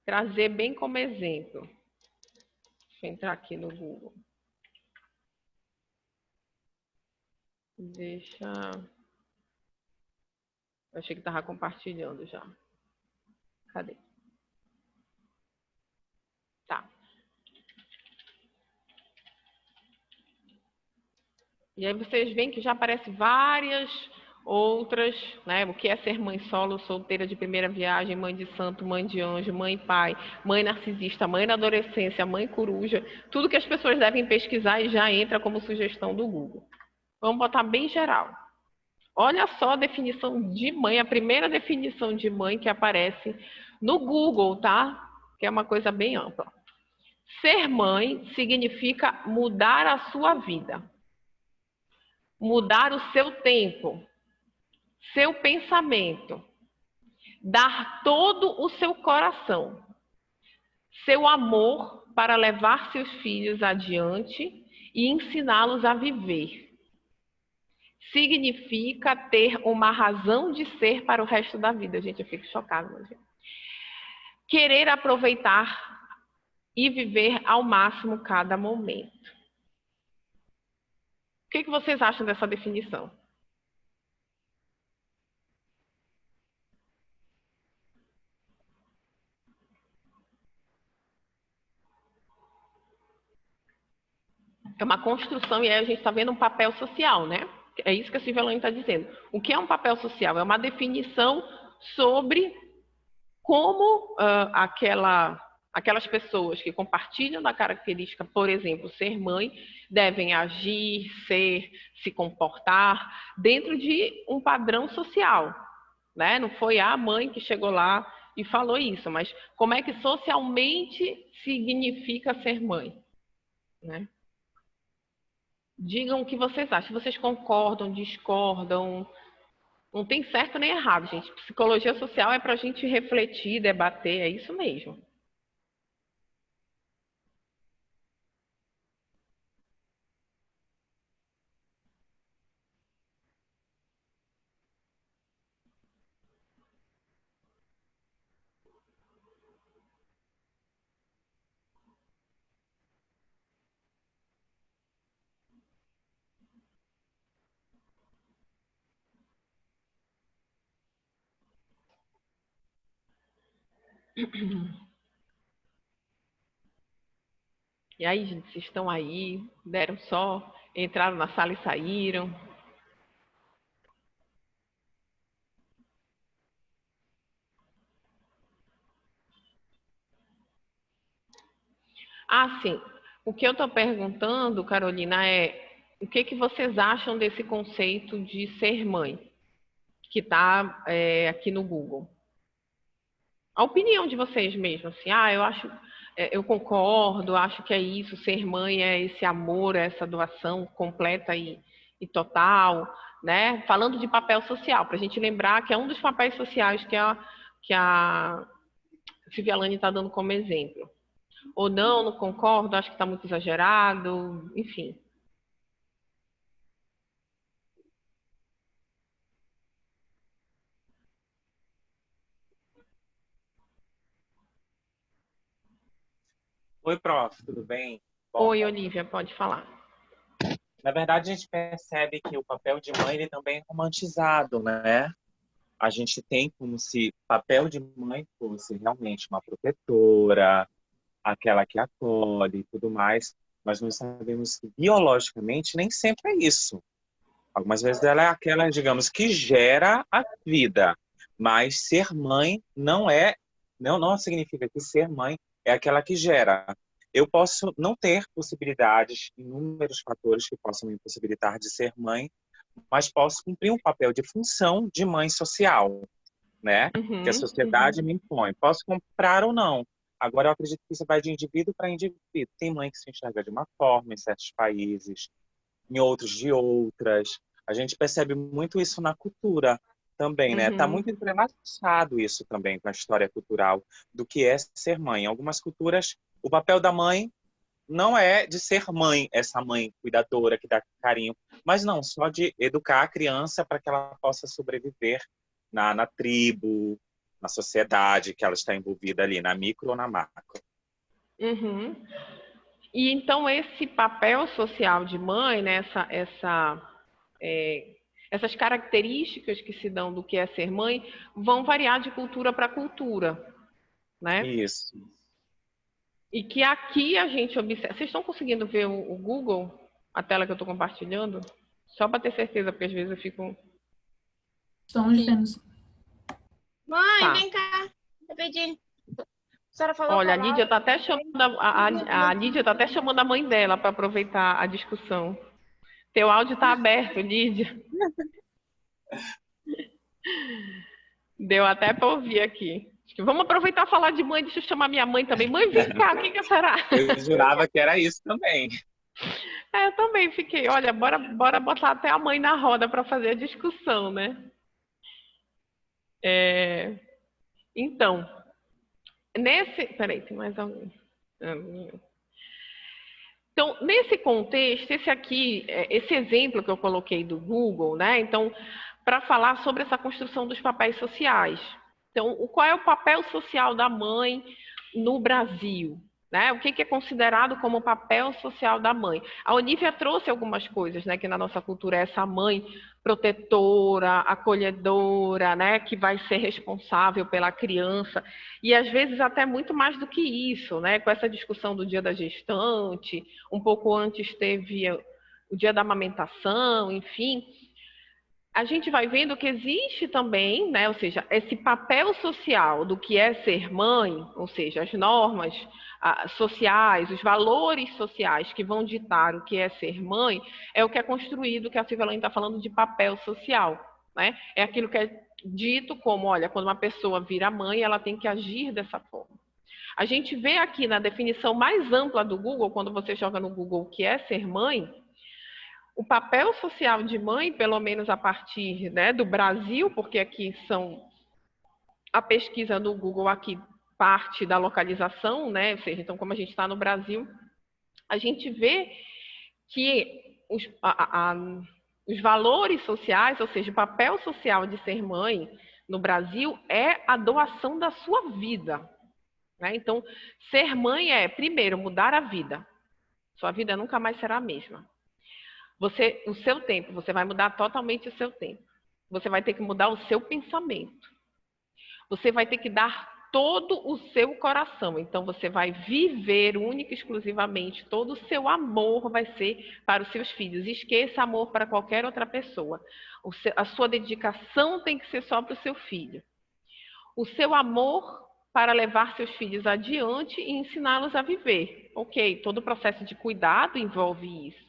Trazer bem como exemplo. Deixa eu entrar aqui no Google. Deixa... Eu achei que estava compartilhando já. Cadê? Tá. E aí vocês veem que já aparecem várias outras, né? O que é ser mãe solo, solteira de primeira viagem, mãe de santo, mãe de anjo, mãe e pai, mãe narcisista, mãe na adolescência, mãe coruja. Tudo que as pessoas devem pesquisar e já entra como sugestão do Google. Vamos botar bem geral. Olha só a definição de mãe, a primeira definição de mãe que aparece no Google, tá? Que é uma coisa bem ampla. Ser mãe significa mudar a sua vida, mudar o seu tempo, seu pensamento, dar todo o seu coração, seu amor para levar seus filhos adiante e ensiná-los a viver. Significa ter uma razão de ser para o resto da vida. Gente, eu fico chocada. Gente. Querer aproveitar e viver ao máximo cada momento. O que vocês acham dessa definição? É uma construção e aí a gente está vendo um papel social, né? É isso que a Silvia Lane está dizendo. O que é um papel social? É uma definição sobre como aquelas pessoas que compartilham da característica, por exemplo, ser mãe, devem agir, ser, se comportar dentro de um padrão social, né? Não foi a mãe que chegou lá e falou isso, mas como é que socialmente significa ser mãe, né? Digam o que vocês acham. Vocês concordam, discordam? Não tem certo nem errado, gente. Psicologia social é para a gente refletir, debater, é isso mesmo. E aí, gente, vocês estão aí, deram só, entraram na sala e saíram. Ah, sim. O que eu estou perguntando, Carolina, é o que vocês acham desse conceito de ser mãe, que está aqui no Google? A opinião de vocês mesmo, assim, eu acho, eu concordo, acho que é isso, ser mãe é esse amor, é essa doação completa e total, né? Falando de papel social, para a gente lembrar que é um dos papéis sociais que a Silvia Lane está dando como exemplo. Ou não, não concordo, acho que está muito exagerado, enfim. Oi, prof, tudo bem? Bom, Oi, Olivia, pode falar. na verdade, a gente percebe que o papel de mãe ele também é romantizado, né? a gente tem como se o papel de mãe fosse realmente uma protetora, aquela que acolhe e tudo mais, mas nós sabemos que biologicamente nem sempre é isso. Algumas vezes ela é aquela, digamos, que gera a vida, mas ser mãe não significa que ser mãe é aquela que gera. Eu posso não ter possibilidades, inúmeros fatores que possam me impossibilitar de ser mãe, mas posso cumprir um papel de função de mãe social, né? Que a Uhum, sociedade me impõe. Posso comprar ou não. Agora, eu acredito que isso vai de indivíduo para indivíduo. Tem mãe que se enxerga de uma forma em certos países, em outros de outras. A gente percebe muito isso na cultura também, né? Tá uhum. muito entrelaçado isso também com a história cultural do que é ser mãe. Em algumas culturas, o papel da mãe não é de ser mãe, essa mãe cuidadora que dá carinho, mas não, só de educar a criança para que ela possa sobreviver na tribo, na sociedade que ela está envolvida ali, na micro ou na macro. Uhum. E então esse papel social de mãe, né, essas características que se dão do que é ser mãe, vão variar de cultura para cultura, né? Isso. E que aqui a gente observa. Vocês estão conseguindo ver o Google, a tela que eu estou compartilhando? Só para ter certeza, porque às vezes eu fico. Estamos vendo. Mãe, Tá. vem cá. Rapidinho. A senhora falou Olha, a falar. Lídia tá até chamando a Lídia tá até chamando a mãe dela para aproveitar a discussão. Teu áudio está aberto, Lídia. Deu até para ouvir aqui. Vamos aproveitar e falar de mãe. Deixa eu chamar minha mãe também. Mãe, vem cá, o que que será? Eu jurava que era isso também. Eu também fiquei. Olha, bora botar até a mãe na roda para fazer a discussão, né? Então, peraí, tem mais algum? Então, nesse contexto, esse exemplo que eu coloquei do Google, né? Então, para falar sobre essa construção dos papéis sociais. Então, qual é o papel social da mãe no Brasil? Né? O que é considerado como papel social da mãe? A Olivia trouxe algumas coisas, né? Que na nossa cultura é essa mãe protetora, acolhedora, né? Que vai ser responsável pela criança. E às vezes até muito mais do que isso, né? Com essa discussão do dia da gestante, um pouco antes teve o dia da amamentação, enfim, a gente vai vendo que existe também, né, ou seja, esse papel social do que é ser mãe, ou seja, as normas sociais, os valores sociais que vão ditar o que é ser mãe, é o que é construído, que a Silvia está falando de papel social, né? É aquilo que é dito como, olha, quando uma pessoa vira mãe, ela tem que agir dessa forma. A gente vê aqui na definição mais ampla do Google, quando você joga no Google o que é ser mãe, o papel social de mãe, pelo menos a partir, né, do Brasil, porque aqui a pesquisa do Google aqui parte da localização, né, ou seja, então como a gente está no Brasil, a gente vê que os valores sociais, ou seja, o papel social de ser mãe no Brasil é a doação da sua vida. Né? Então, ser mãe é, primeiro, mudar a vida. Sua vida nunca mais será a mesma. O seu tempo, você vai mudar totalmente o seu tempo. Você vai ter que mudar o seu pensamento. Você vai ter que dar todo o seu coração. Então, você vai viver única e exclusivamente, todo o seu amor vai ser para os seus filhos. Esqueça amor para qualquer outra pessoa. A sua dedicação tem que ser só para o seu filho. O seu amor para levar seus filhos adiante e ensiná-los a viver. Ok, todo o processo de cuidado envolve isso.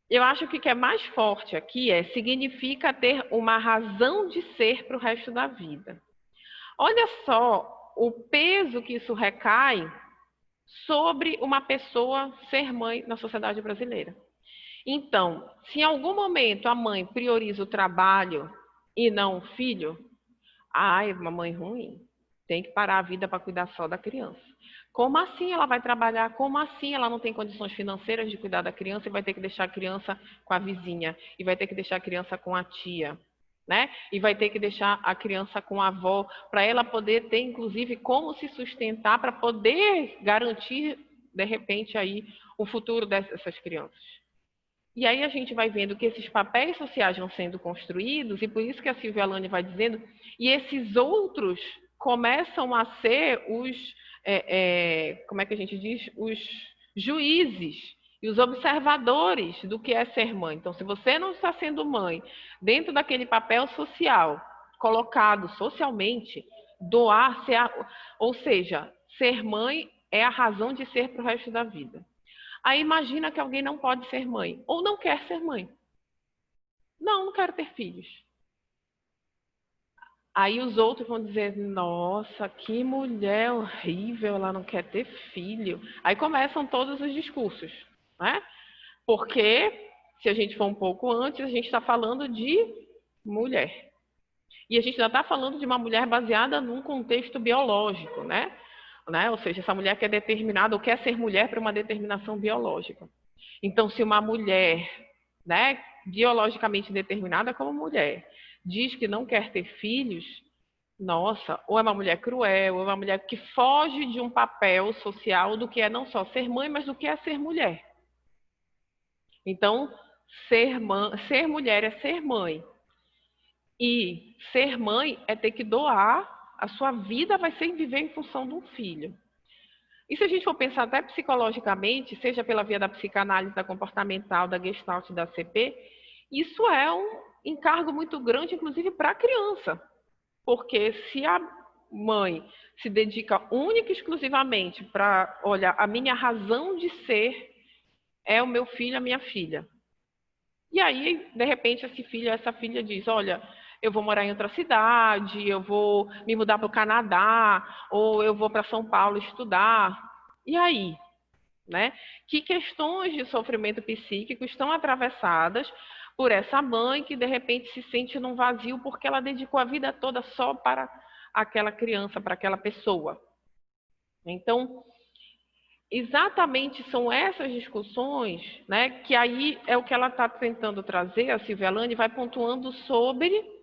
Eu acho que o que é mais forte aqui significa ter uma razão de ser para o resto da vida. Olha só o peso que isso recai sobre uma pessoa ser mãe na sociedade brasileira. Então, se em algum momento a mãe prioriza o trabalho e não o filho, é uma mãe ruim. Tem que parar a vida para cuidar só da criança. Como assim ela vai trabalhar? Como assim ela não tem condições financeiras de cuidar da criança e vai ter que deixar a criança com a vizinha? E vai ter que deixar a criança com a tia? Né? E vai ter que deixar a criança com a avó para ela poder ter, inclusive, como se sustentar para poder garantir, de repente, aí o futuro dessas crianças. E aí a gente vai vendo que esses papéis sociais vão sendo construídos, e por isso que a Silvia Alane vai dizendo, e esses outros começam a ser os, como é que a gente diz? Os juízes e os observadores do que é ser mãe. Então, se você não está sendo mãe dentro daquele papel social, colocado socialmente, doar, ou seja, ser mãe é a razão de ser para o resto da vida. Aí imagina que alguém não pode ser mãe, ou não quer ser mãe. Não quero ter filhos. Aí os outros vão dizer, nossa, que mulher horrível, ela não quer ter filho. Aí começam todos os discursos, né? Porque, se a gente for um pouco antes, a gente está falando de mulher. E a gente já está falando de uma mulher baseada num contexto biológico, né? Ou seja, essa mulher que é determinada ou quer ser mulher para uma determinação biológica. Então, se uma mulher, né, biologicamente determinada como mulher, diz que não quer ter filhos, nossa, ou é uma mulher cruel, ou é uma mulher que foge de um papel social do que é não só ser mãe, mas do que é ser mulher. Então, ser mulher é ser mãe. E ser mãe é ter que doar, a sua vida vai ser viver em função de um filho. E se a gente for pensar até psicologicamente, seja pela via da psicanálise, da comportamental, da Gestalt, da CP, isso é um encargo muito grande, inclusive para a criança. Porque se a mãe se dedica única e exclusivamente para, olha, a minha razão de ser é o meu filho, a minha filha. E aí, de repente, essa filha diz, olha, eu vou morar em outra cidade, eu vou me mudar para o Canadá, ou eu vou para São Paulo estudar. E aí? Né? Que questões de sofrimento psíquico estão atravessadas por essa mãe que, de repente, se sente num vazio porque ela dedicou a vida toda só para aquela criança, para aquela pessoa. Então, exatamente são essas discussões, né, que aí é o que ela está tentando trazer, a Silvia Alane vai pontuando sobre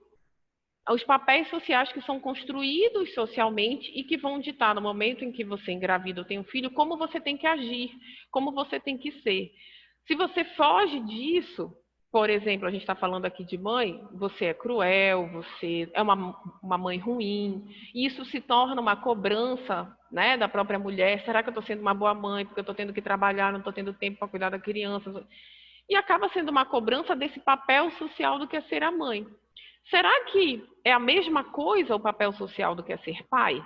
os papéis sociais que são construídos socialmente e que vão ditar no momento em que você engravida ou tem um filho, como você tem que agir, como você tem que ser. Se você foge disso, por exemplo, a gente está falando aqui de mãe, você é cruel, você é uma mãe ruim, e isso se torna uma cobrança, né, da própria mulher. Será que eu estou sendo uma boa mãe porque eu estou tendo que trabalhar, não estou tendo tempo para cuidar da criança? E acaba sendo uma cobrança desse papel social do que é ser a mãe. Será que é a mesma coisa o papel social do que é ser pai?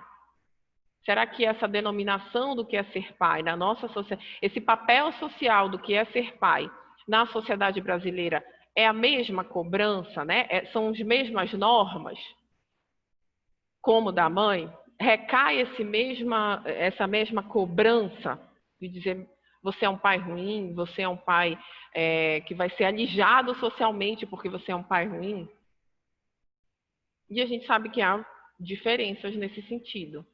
Será que essa denominação do que é ser pai na nossa sociedade, esse papel social do que é ser pai na sociedade brasileira é a mesma cobrança, né? São as mesmas normas como da mãe? Recai essa mesma cobrança de dizer você é um pai ruim, você é um pai que vai ser alijado socialmente porque você é um pai ruim? E a gente sabe que há diferenças nesse sentido,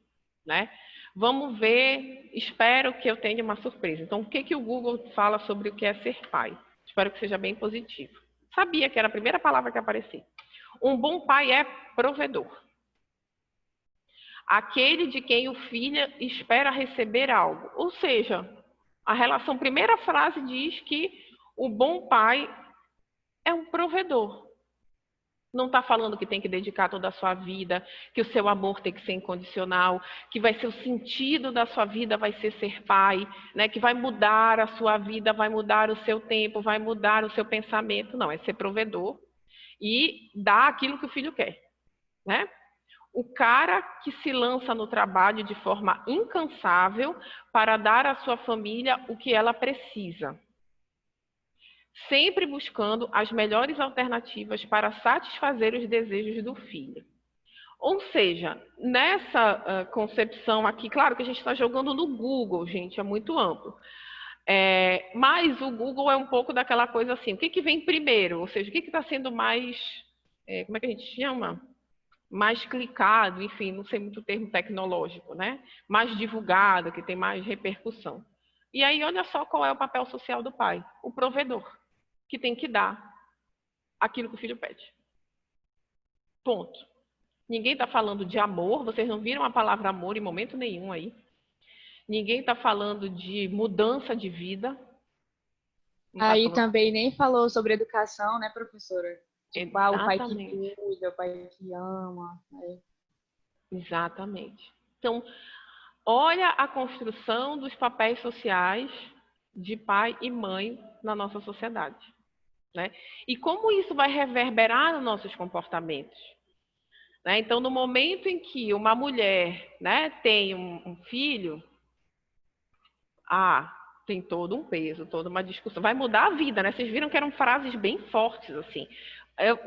né? Vamos ver, espero que eu tenha uma surpresa. Então, o que o Google fala sobre o que é ser pai? Espero que seja bem positivo. Sabia que era a primeira palavra que aparecia. Um bom pai é provedor. Aquele de quem o filho espera receber algo. Ou seja, a primeira frase diz que o bom pai é um provedor. Não está falando que tem que dedicar toda a sua vida, que o seu amor tem que ser incondicional, que vai ser o sentido da sua vida vai ser pai, né? Que vai mudar a sua vida, vai mudar o seu tempo, vai mudar o seu pensamento. Não, é ser provedor e dar aquilo que o filho quer, né? O cara que se lança no trabalho de forma incansável para dar à sua família o que ela precisa. Sempre buscando as melhores alternativas para satisfazer os desejos do filho. Ou seja, nessa concepção aqui, claro que a gente está jogando no Google, gente, é muito amplo. Mas o Google é um pouco daquela coisa assim, o que vem primeiro? Ou seja, o que está sendo mais, como é que a gente chama? Mais clicado, enfim, não sei muito o termo tecnológico, né? Mais divulgado, que tem mais repercussão. E aí, olha só qual é o papel social do pai, o provedor, que tem que dar aquilo que o filho pede. Ponto. Ninguém está falando de amor, vocês não viram a palavra amor em momento nenhum aí. Ninguém está falando de mudança de vida. Não tá Aí falando. também nem falou sobre educação, né, professora? Tipo, o pai que Exatamente. cuida, o pai que ama. Exatamente. Então, olha a construção dos papéis sociais de pai e mãe na nossa sociedade, né? E como isso vai reverberar nos nossos comportamentos, né? Então, no momento em que uma mulher, né, tem um filho, tem todo um peso, toda uma discussão. Vai mudar a vida, né? Vocês viram que eram frases bem fortes, assim.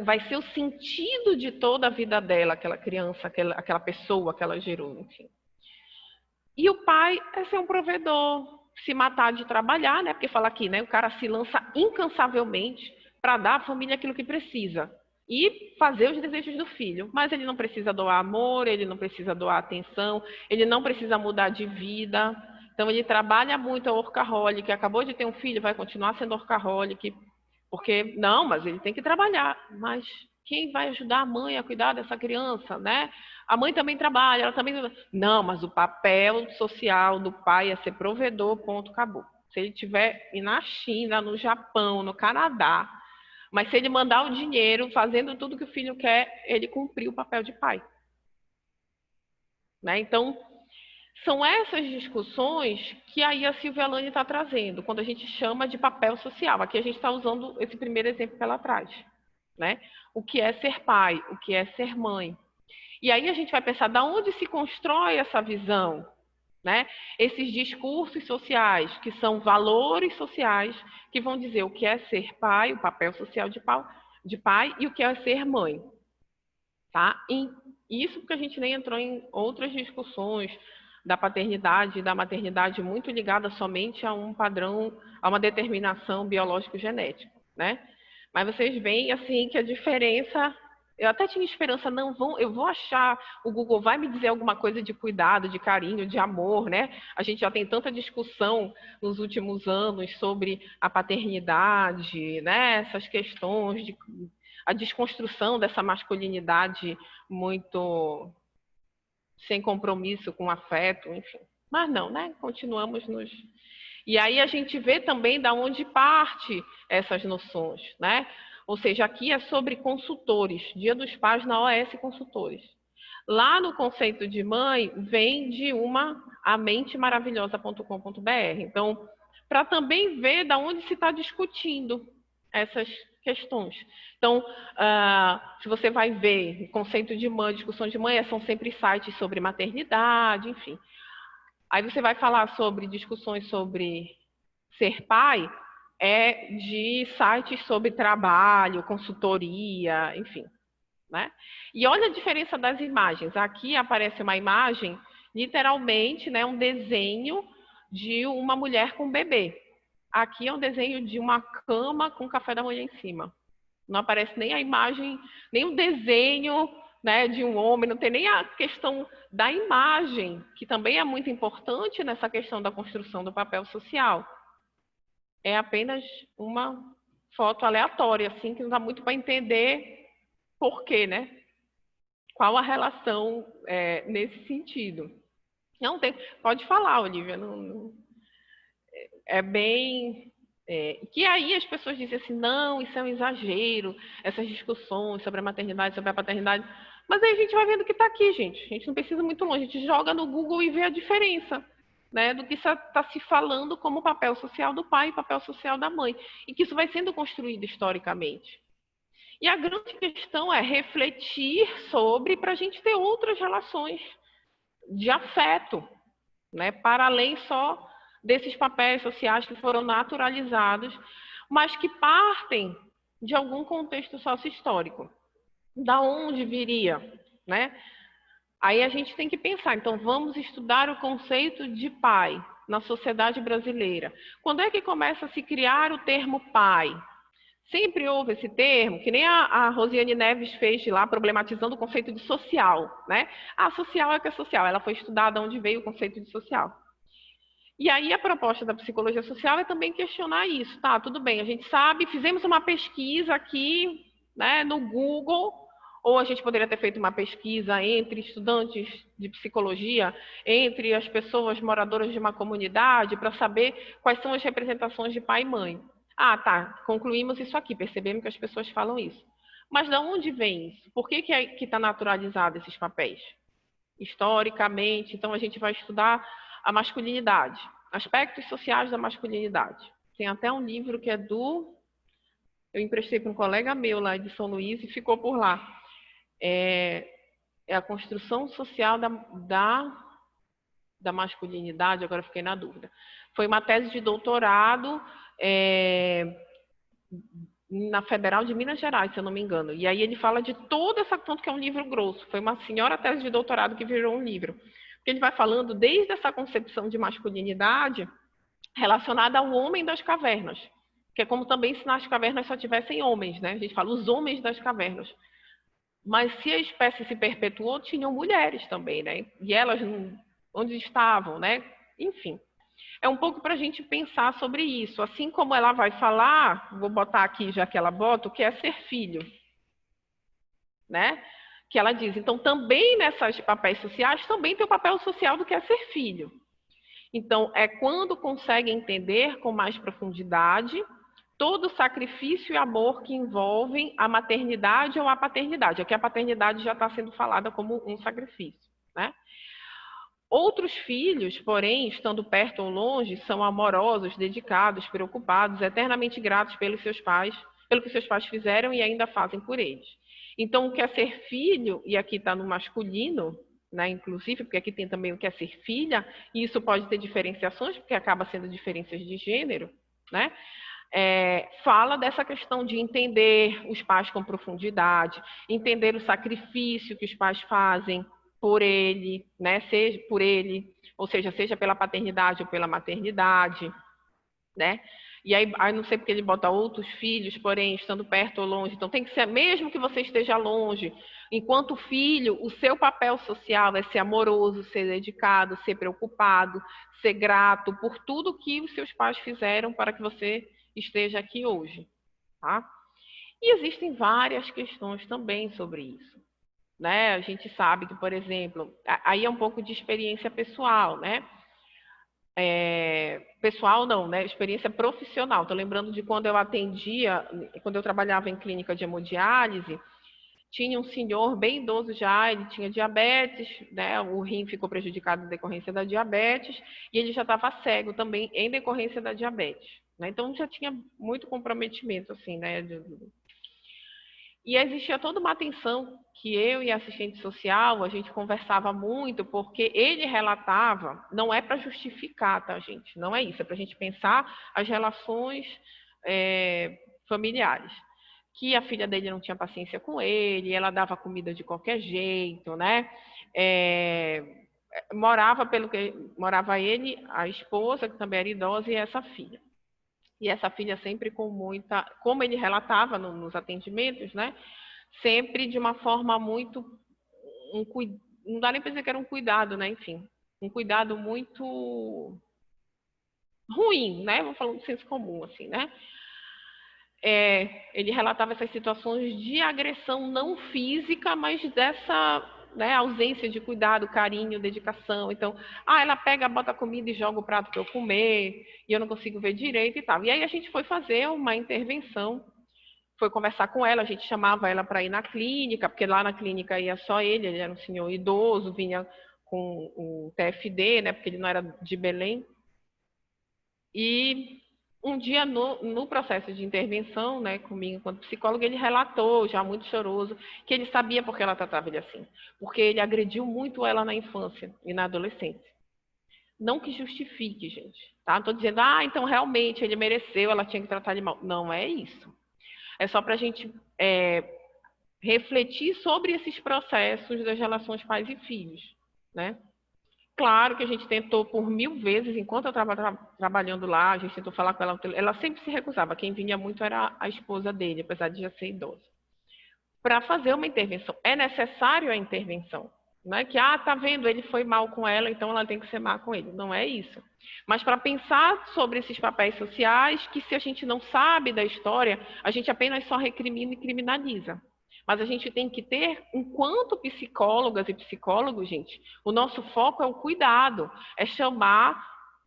Vai ser o sentido de toda a vida dela, aquela criança, aquela pessoa que ela gerou, enfim. E o pai é ser um provedor, se matar de trabalhar, né? Porque fala aqui, né? O cara se lança incansavelmente para dar à família aquilo que precisa e fazer os desejos do filho. Mas ele não precisa doar amor, ele não precisa doar atenção, ele não precisa mudar de vida. Então ele trabalha muito, é workaholic, acabou de ter um filho, vai continuar sendo workaholic, porque não, mas ele tem que trabalhar. Mas quem vai ajudar a mãe a cuidar dessa criança, né? A mãe também trabalha, ela também. Não, mas o papel social do pai é ser provedor, ponto, acabou. Se ele estiver na China, no Japão, no Canadá, mas se ele mandar o dinheiro fazendo tudo que o filho quer, ele cumpriu o papel de pai. Né? Então, são essas discussões que aí a Silvia Alane está trazendo, quando a gente chama de papel social. Aqui a gente está usando esse primeiro exemplo que ela traz. Né? O que é ser pai, o que é ser mãe. E aí a gente vai pensar de onde se constrói essa visão, né? Esses discursos sociais, que são valores sociais, que vão dizer o que é ser pai, o papel social de pai e o que é ser mãe. Tá? E isso porque a gente nem entrou em outras discussões da paternidade e da maternidade muito ligada somente a um padrão, a uma determinação biológico-genética, né? Mas vocês veem assim que a diferença. Eu até tinha esperança, eu vou achar, o Google vai me dizer alguma coisa de cuidado, de carinho, de amor, né? A gente já tem tanta discussão nos últimos anos sobre a paternidade, né? Essas questões de a desconstrução dessa masculinidade muito sem compromisso com afeto, enfim. Mas não, né? Continuamos nos... E aí a gente vê também da onde parte essas noções, né? Ou seja, aqui é sobre consultores, Dia dos Pais na OS Consultores. Lá no conceito de mãe, vem de amentemaravilhosa.com.br. Então, para também ver da onde se está discutindo essas questões. Então, se você vai ver o conceito de mãe, discussão de mãe, são sempre sites sobre maternidade, enfim. Aí você vai falar sobre discussões sobre ser pai, de sites sobre trabalho, consultoria, enfim. Né? E olha a diferença das imagens. Aqui aparece uma imagem, literalmente, né, um desenho de uma mulher com um bebê. Aqui é um desenho de uma cama com café da manhã em cima. Não aparece nem a imagem, nem o desenho, né, de um homem, não tem nem a questão da imagem, que também é muito importante nessa questão da construção do papel social. É apenas uma foto aleatória, assim, que não dá muito para entender por quê, né? Qual a relação nesse sentido? Não tem, pode falar, Olivia. É bem... que aí as pessoas dizem assim, não, isso é um exagero, essas discussões sobre a maternidade, sobre a paternidade. Mas aí a gente vai vendo que está aqui, gente. A gente não precisa ir muito longe. A gente joga no Google e vê a diferença, né, do que está se falando como papel social do pai e papel social da mãe. E que isso vai sendo construído historicamente. E a grande questão é refletir sobre, para a gente ter outras relações de afeto, né, para além só desses papéis sociais que foram naturalizados, mas que partem de algum contexto sócio-histórico. Da onde viria, né? Aí a gente tem que pensar, então vamos estudar o conceito de pai na sociedade brasileira. Quando é que começa a se criar o termo pai? Sempre houve esse termo, que nem a Rosiane Neves fez lá, problematizando o conceito de social, né? Social é o que é social, ela foi estudada onde veio o conceito de social. E aí a proposta da psicologia social é também questionar isso. Tá, tudo bem, a gente sabe, fizemos uma pesquisa aqui, né, no Google, ou a gente poderia ter feito uma pesquisa entre estudantes de psicologia, entre as pessoas moradoras de uma comunidade, para saber quais são as representações de pai e mãe. Ah, tá, concluímos isso aqui, percebemos que as pessoas falam isso. Mas de onde vem isso? Por que que está naturalizado esses papéis? Historicamente, então a gente vai estudar a masculinidade, aspectos sociais da masculinidade. Tem até um livro que é eu emprestei para um colega meu lá de São Luís e ficou por lá. É a construção social da masculinidade, agora fiquei na dúvida. Foi uma tese de doutorado na Federal de Minas Gerais, se eu não me engano. E aí ele fala de toda essa, tanto que é um livro grosso. Foi uma senhora tese de doutorado que virou um livro. Porque ele vai falando desde essa concepção de masculinidade relacionada ao homem das cavernas. Que é como também se nas cavernas só tivessem homens, né? A gente fala os homens das cavernas. Mas se a espécie se perpetuou, tinham mulheres também, né? E elas onde estavam, né? Enfim. É um pouco para a gente pensar sobre isso. Assim como ela vai falar, vou botar aqui já que ela bota, o que é ser filho. Né? Que ela diz, então também nessas papéis sociais, também tem o papel social do que é ser filho. Então, é quando consegue entender com mais profundidade todo o sacrifício e amor que envolvem a maternidade ou a paternidade. Aqui a paternidade já está sendo falada como um sacrifício, né? Outros filhos, porém, estando perto ou longe, são amorosos, dedicados, preocupados, eternamente gratos pelos seus pais, pelo que seus pais fizeram e ainda fazem por eles. Então, o que é ser filho, e aqui está no masculino, né, inclusive, porque aqui tem também o que é ser filha, e isso pode ter diferenciações, porque acaba sendo diferenças de gênero, né? Fala dessa questão de entender os pais com profundidade, entender o sacrifício que os pais fazem por ele, né? Seja por ele, ou seja pela paternidade ou pela maternidade, né? E aí não sei porque ele bota outros filhos, porém, estando perto ou longe. Então tem que ser, mesmo que você esteja longe, enquanto filho, o seu papel social é ser amoroso, ser dedicado, ser preocupado, ser grato por tudo que os seus pais fizeram para que você esteja aqui hoje, tá? E existem várias questões também sobre isso, né? A gente sabe que, por exemplo, aí é um pouco de experiência pessoal, né? Pessoal não, né? Experiência profissional. Estou lembrando de quando eu atendia, quando eu trabalhava em clínica de hemodiálise, tinha um senhor bem idoso já, ele tinha diabetes, né? O rim ficou prejudicado em decorrência da diabetes e ele já estava cego também em decorrência da diabetes, né? Então já tinha muito comprometimento, assim, né? E existia toda uma atenção que eu e a assistente social, a gente conversava muito, porque ele relatava, não é para justificar, tá, gente? Não é isso, é para a gente pensar as relações familiares. Que a filha dele não tinha paciência com ele, ela dava comida de qualquer jeito, né? Morava ele, a esposa, que também era idosa, e essa filha. E essa filha sempre com muita, como ele relatava nos atendimentos, né? Sempre de uma forma muito, não dá nem para dizer que era um cuidado, né? Enfim, um cuidado muito ruim, né? Vou falar do senso comum, assim, né? Ele relatava essas situações de agressão não física, mas dessa, né, ausência de cuidado, carinho, dedicação. Então, ela pega, bota a comida e joga o prato para eu comer, e eu não consigo ver direito e tal. E aí a gente foi fazer uma intervenção, foi conversar com ela, a gente chamava ela para ir na clínica, porque lá na clínica ia só ele era um senhor idoso, vinha com o TFD, né, porque ele não era de Belém. E um dia, no processo de intervenção, né, comigo enquanto psicólogo, ele relatou, já muito choroso, que ele sabia por que ela tratava ele assim. Porque ele agrediu muito ela na infância e na adolescência. Não que justifique, gente. Tá? Não estou dizendo, então realmente ele mereceu, ela tinha que tratar ele mal. Não é isso. É só para a gente refletir sobre esses processos das relações pais e filhos, né? Claro que a gente tentou por 1000 vezes, enquanto eu estava trabalhando lá, a gente tentou falar com ela, ela sempre se recusava, quem vinha muito era a esposa dele, apesar de já ser idosa. Para fazer uma intervenção, é necessário a intervenção. Não é que, tá vendo, ele foi mal com ela, então ela tem que ser má com ele. Não é isso. Mas para pensar sobre esses papéis sociais, que se a gente não sabe da história, a gente apenas só recrimina e criminaliza. Mas a gente tem que ter, enquanto psicólogas e psicólogos, gente, o nosso foco é o cuidado, é chamar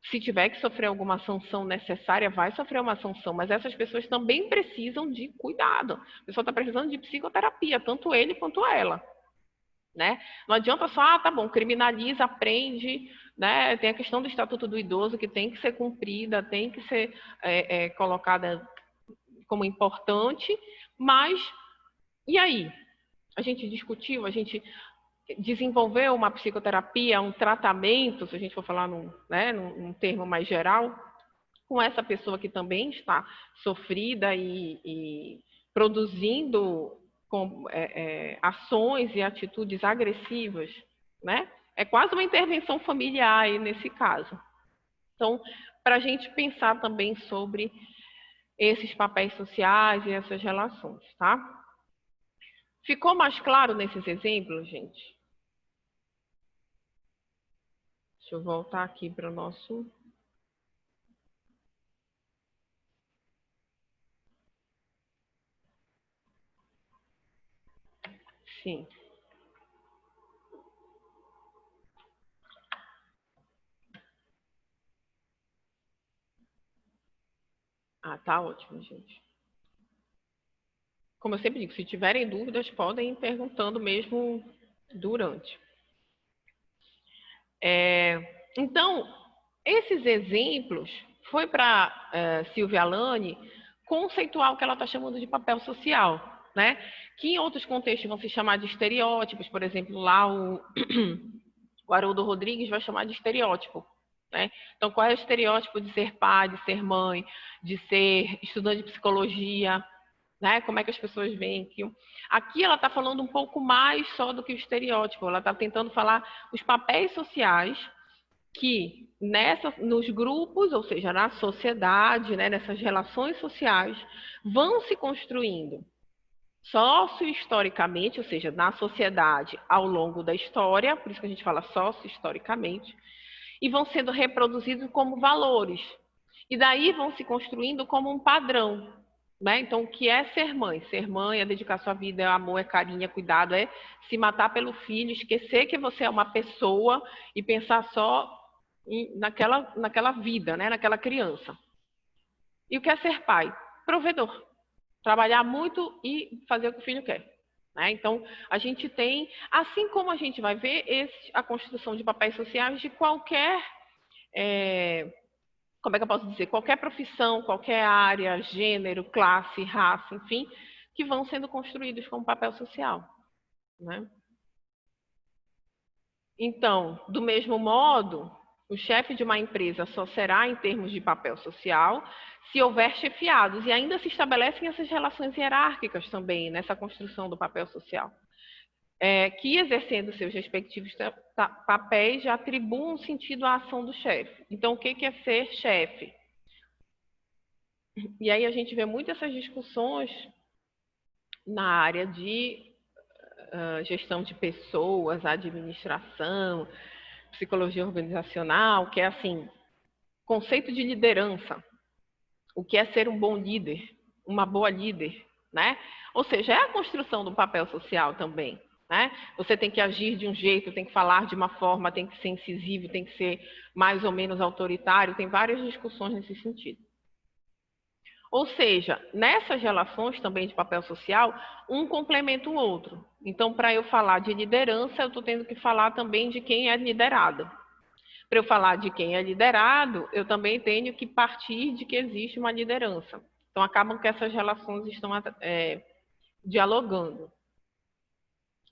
Se tiver que sofrer alguma sanção necessária, vai sofrer uma sanção, mas essas pessoas também precisam de cuidado. A pessoa está precisando de psicoterapia, tanto ele quanto ela. Né? Não adianta só, tá bom, criminaliza, prende, né? Tem a questão do Estatuto do Idoso que tem que ser cumprida, tem que ser colocada como importante, mas e aí? A gente discutiu, a gente desenvolveu uma psicoterapia, um tratamento, se a gente for falar num termo mais geral, com essa pessoa que também está sofrida e produzindo ações e atitudes agressivas, né? É quase uma intervenção familiar aí nesse caso. Então, para a gente pensar também sobre esses papéis sociais e essas relações, tá? Ficou mais claro nesses exemplos, gente? Deixa eu voltar aqui para o nosso... Sim. Ah, tá ótimo, gente. Como eu sempre digo, se tiverem dúvidas, podem ir perguntando mesmo durante. Então, esses exemplos foi para Silvia Alane conceituar o que ela está chamando de papel social, né? Que em outros contextos vão se chamar de estereótipos, por exemplo, lá o Haroldo Rodrigues vai chamar de estereótipo. Né? Então, qual é o estereótipo de ser pai, de ser mãe, de ser estudante de psicologia, né? Como é que as pessoas veem que... Aqui ela está falando um pouco mais só do que o estereótipo, ela está tentando falar os papéis sociais que nos grupos, ou seja, na sociedade, né, nessas relações sociais, vão se construindo socio-historicamente, ou seja, na sociedade ao longo da história, por isso que a gente fala socio-historicamente, e vão sendo reproduzidos como valores. E daí vão se construindo como um padrão. Né? Então, o que é ser mãe? Ser mãe é dedicar sua vida, é amor, é carinho, é cuidado, é se matar pelo filho, esquecer que você é uma pessoa e pensar só naquela vida, né? Naquela criança. E o que é ser pai? Provedor. Trabalhar muito e fazer o que o filho quer. Né? Então, a gente tem, assim como a gente vai ver a construção de papéis sociais de qualquer... como é que eu posso dizer? Qualquer profissão, qualquer área, gênero, classe, raça, enfim, que vão sendo construídos como papel social. Né? Então, do mesmo modo, o chefe de uma empresa só será em termos de papel social se houver chefiados, e ainda se estabelecem essas relações hierárquicas também nessa construção do papel social. Que, exercendo seus respectivos papéis, já atribuam sentido à ação do chefe. Então, o que é ser chefe? E aí a gente vê muito essas discussões na área de gestão de pessoas, administração, psicologia organizacional, que é assim, conceito de liderança. O que é ser um bom líder, uma boa líder, né? Ou seja, é a construção do papel social também. Né? Você tem que agir de um jeito, tem que falar de uma forma, tem que ser incisivo, tem que ser mais ou menos autoritário, tem várias discussões nesse sentido. Ou seja, nessas relações também de papel social, um complementa o outro. Então, para eu falar de liderança, eu estou tendo que falar também de quem é liderado. Para eu falar de quem é liderado, eu também tenho que partir de que existe uma liderança. Então, acabam que essas relações estão dialogando.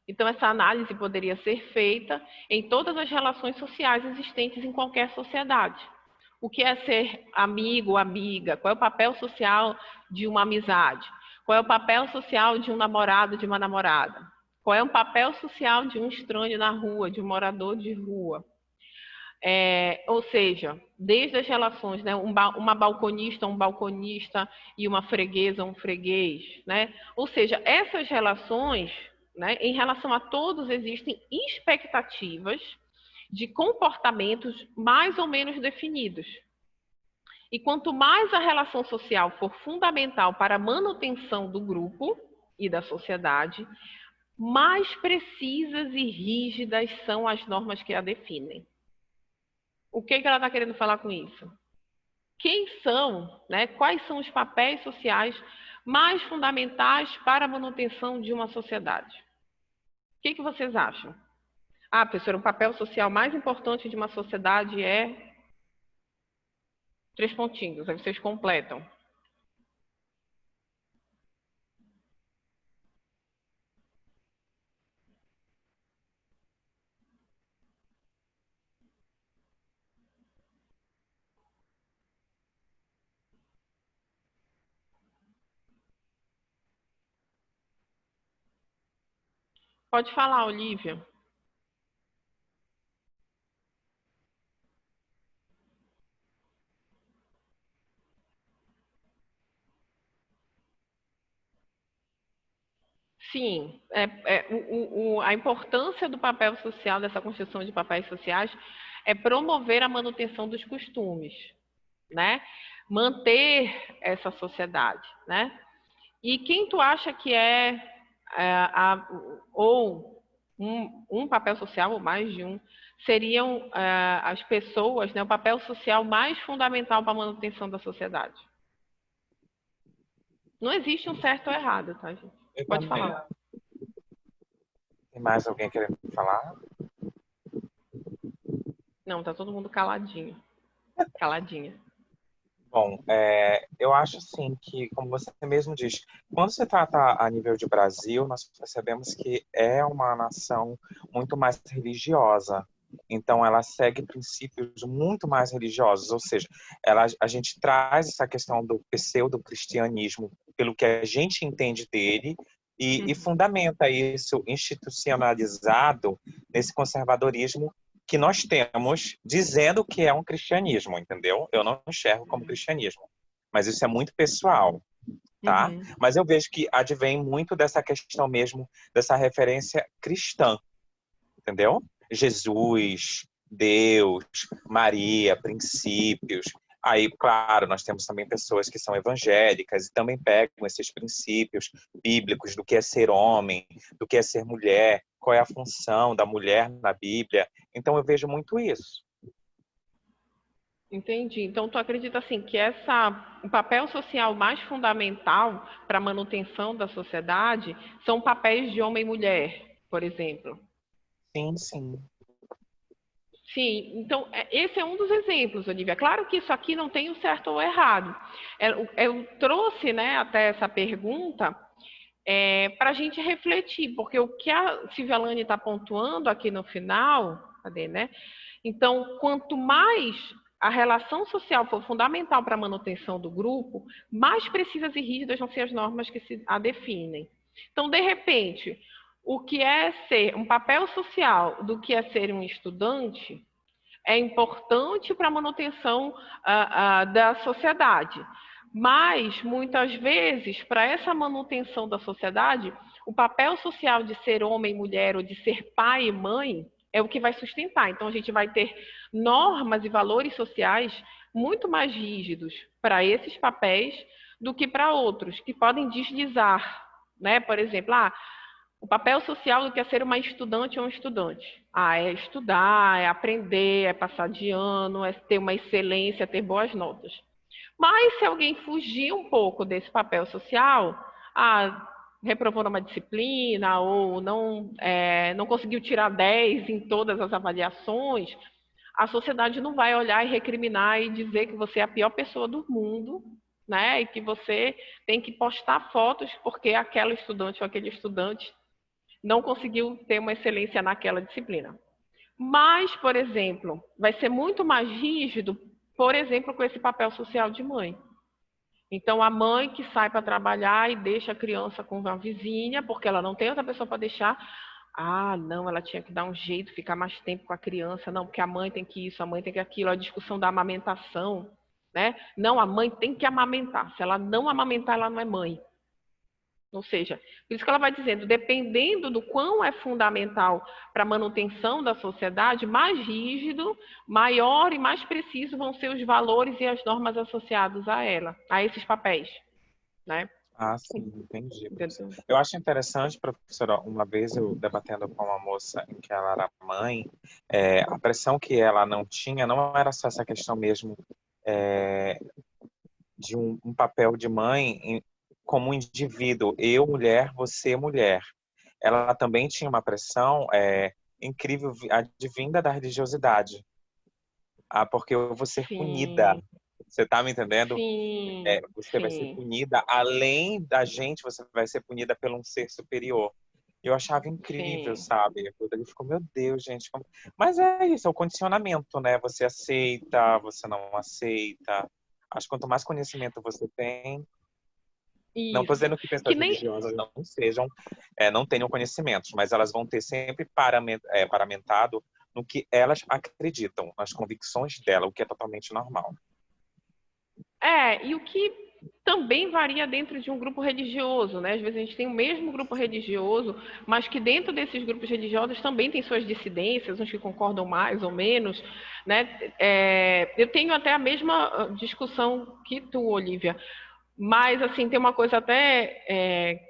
Então, essa análise poderia ser feita em todas as relações sociais existentes em qualquer sociedade. O que é ser amigo ou amiga? Qual é o papel social de uma amizade? Qual é o papel social de um namorado, de uma namorada? Qual é o papel social de um estranho na rua, de um morador de rua? Ou seja, desde as relações, né, uma balconista, um balconista e uma freguesa, um freguês. Né? Ou seja, essas relações, né, em relação a todos, existem expectativas de comportamentos mais ou menos definidos. E quanto mais a relação social for fundamental para a manutenção do grupo e da sociedade, mais precisas e rígidas são as normas que a definem. O que ela está querendo falar com isso? Quem são, né? Quais são os papéis sociais mais fundamentais para a manutenção de uma sociedade? O que vocês acham? Ah, professora, o papel social mais importante de uma sociedade é... 3 pontinhos, aí vocês completam. Pode falar, Olivia. Sim, a importância do papel social, dessa construção de papéis sociais, é promover a manutenção dos costumes, né? Manter essa sociedade, né? E quem tu acha que ou um papel social, ou mais de um, seriam as pessoas, né, o papel social mais fundamental para a manutenção da sociedade? Não existe um certo ou errado, tá, gente? Eu Pode também. falar. Tem mais alguém querendo falar? Não, tá todo mundo caladinho. Caladinha. Bom, eu acho assim que, como você mesmo diz, quando se trata a nível de Brasil, nós percebemos que é uma nação muito mais religiosa. Então, ela segue princípios muito mais religiosos, ou seja, a gente traz essa questão do pseudo-cristianismo pelo que a gente entende dele e fundamenta isso institucionalizado nesse conservadorismo que nós temos dizendo que é um cristianismo, entendeu? Eu não enxergo como cristianismo, mas isso é muito pessoal, tá? Mas eu vejo que advém muito dessa questão mesmo, dessa referência cristã, entendeu? Jesus, Deus, Maria, princípios. Aí, claro, nós temos também pessoas que são evangélicas e também pegam esses princípios bíblicos do que é ser homem, do que é ser mulher, qual é a função da mulher na Bíblia. Então, eu vejo muito isso. Entendi. Então, tu acredita assim que o papel social mais fundamental para a manutenção da sociedade são papéis de homem e mulher, por exemplo? Sim, sim. Sim, então esse é um dos exemplos, Olivia. Claro que isso aqui não tem o certo ou o errado. Eu trouxe, né, até essa pergunta para a gente refletir, porque o que a Silvia Lane está pontuando aqui no final, cadê, né? Então, quanto mais a relação social for fundamental para a manutenção do grupo, mais precisas e rígidas vão ser as normas que a definem. Então, de repente, o que é ser um papel social do que é ser um estudante é importante para a manutenção da sociedade. Mas, muitas vezes, para essa manutenção da sociedade, o papel social de ser homem e mulher ou de ser pai e mãe é o que vai sustentar. Então, a gente vai ter normas e valores sociais muito mais rígidos para esses papéis do que para outros, que podem deslizar, né? Por exemplo, o papel social do que é ser uma estudante ou um estudante. É estudar, é aprender, é passar de ano, é ter uma excelência, ter boas notas. Mas se alguém fugir um pouco desse papel social, reprovou numa disciplina ou não conseguiu tirar 10 em todas as avaliações, a sociedade não vai olhar e recriminar e dizer que você é a pior pessoa do mundo, né? E que você tem que postar fotos porque aquela estudante ou aquele estudante não conseguiu ter uma excelência naquela disciplina. Mas, por exemplo, vai ser muito mais rígido, por exemplo, com esse papel social de mãe. Então, a mãe que sai para trabalhar e deixa a criança com a vizinha, porque ela não tem outra pessoa para deixar. Não, ela tinha que dar um jeito, ficar mais tempo com a criança. Não, porque a mãe tem que isso, a mãe tem que aquilo. A discussão da amamentação, né? Não, a mãe tem que amamentar. Se ela não amamentar, ela não é mãe. Ou seja, por isso que ela vai dizendo, dependendo do quão é fundamental para a manutenção da sociedade, mais rígido, maior e mais preciso vão ser os valores e as normas associados a ela, a esses papéis, né? Ah, sim, entendi, professor. Entendeu? Eu acho interessante, professora, uma vez eu debatendo com uma moça em que ela era mãe, a pressão que ela não tinha não era só essa questão mesmo é, de um papel de mãe como um indivíduo, eu mulher, você mulher. Ela também tinha uma pressão incrível advinda da religiosidade. Ah, porque eu vou ser punida. Sim, Você tá me entendendo? sim, Você vai ser sim, punida, além da gente, você vai ser punida por um ser superior. Eu achava incrível, sim. sabe? Ele ficou, meu Deus, gente. Mas é isso, é o condicionamento, né? Você aceita, você não aceita. Acho que quanto mais conhecimento você tem, não estou Isso. dizendo que Que pessoas nem. religiosas não sejam, não tenham conhecimentos, mas elas vão ter sempre paramentado no que elas acreditam, nas convicções dela, o que é totalmente normal. E o que também varia dentro de um grupo religioso, né? Às vezes a gente tem o mesmo grupo religioso, mas que dentro desses grupos religiosos também tem suas dissidências, uns que concordam mais ou menos, né? Eu tenho até a mesma discussão que tu, Olivia, mas assim tem uma coisa até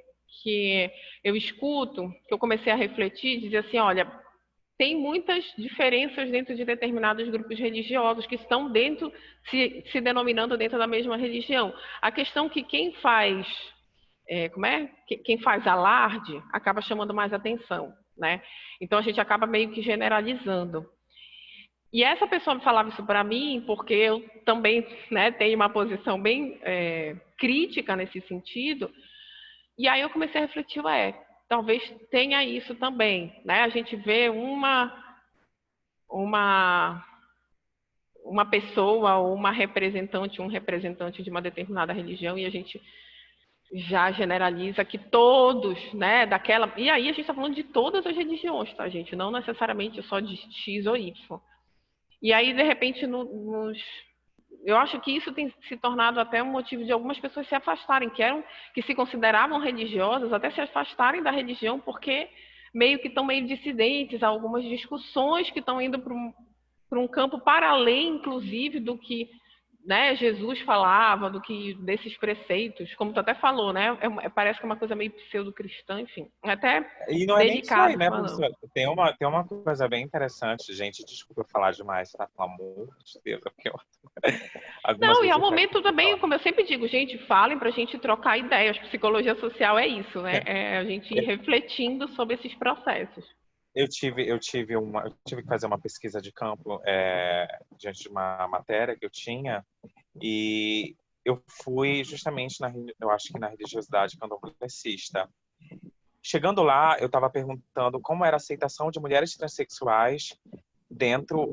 que eu escuto, que eu comecei a refletir, dizer assim, olha, tem muitas diferenças dentro de determinados grupos religiosos que estão dentro, se denominando dentro da mesma religião. A questão que quem faz, quem faz alarde acaba chamando mais atenção, né? Então a gente acaba meio que generalizando. E essa pessoa me falava isso para mim porque eu também, né, tenho uma posição bem crítica nesse sentido. E aí eu comecei a refletir, talvez tenha isso também, né? A gente vê uma, uma pessoa ou uma representante, um representante de uma determinada religião e a gente já generaliza que todos, né, daquela. E aí a gente está falando de todas as religiões, tá, gente? Não necessariamente só de X ou Y. E aí, de repente, eu acho que isso tem se tornado até um motivo de algumas pessoas se afastarem, que se consideravam religiosas, até se afastarem da religião, porque meio que estão meio dissidentes a algumas discussões que estão indo para um campo para além, inclusive, do que, né, Jesus falava, do que desses preceitos, como tu até falou, né? Parece que é uma coisa meio pseudo-cristã, enfim, é até E não é nem isso aí, delicado né, falando. professor? Tem uma coisa bem interessante, gente. Desculpa eu falar demais, tá? Pelo amor de Deus, é porque algumas Não, e vezes ao eu pego momento pra falar. também, como eu sempre digo, gente, falem para a gente trocar ideias. Psicologia social é isso, né? É a gente ir refletindo sobre esses processos. Eu tive que fazer uma pesquisa de campo diante de uma matéria que eu tinha e eu fui justamente eu acho que na religiosidade candomblessista. Chegando lá, eu estava perguntando como era a aceitação de mulheres transexuais dentro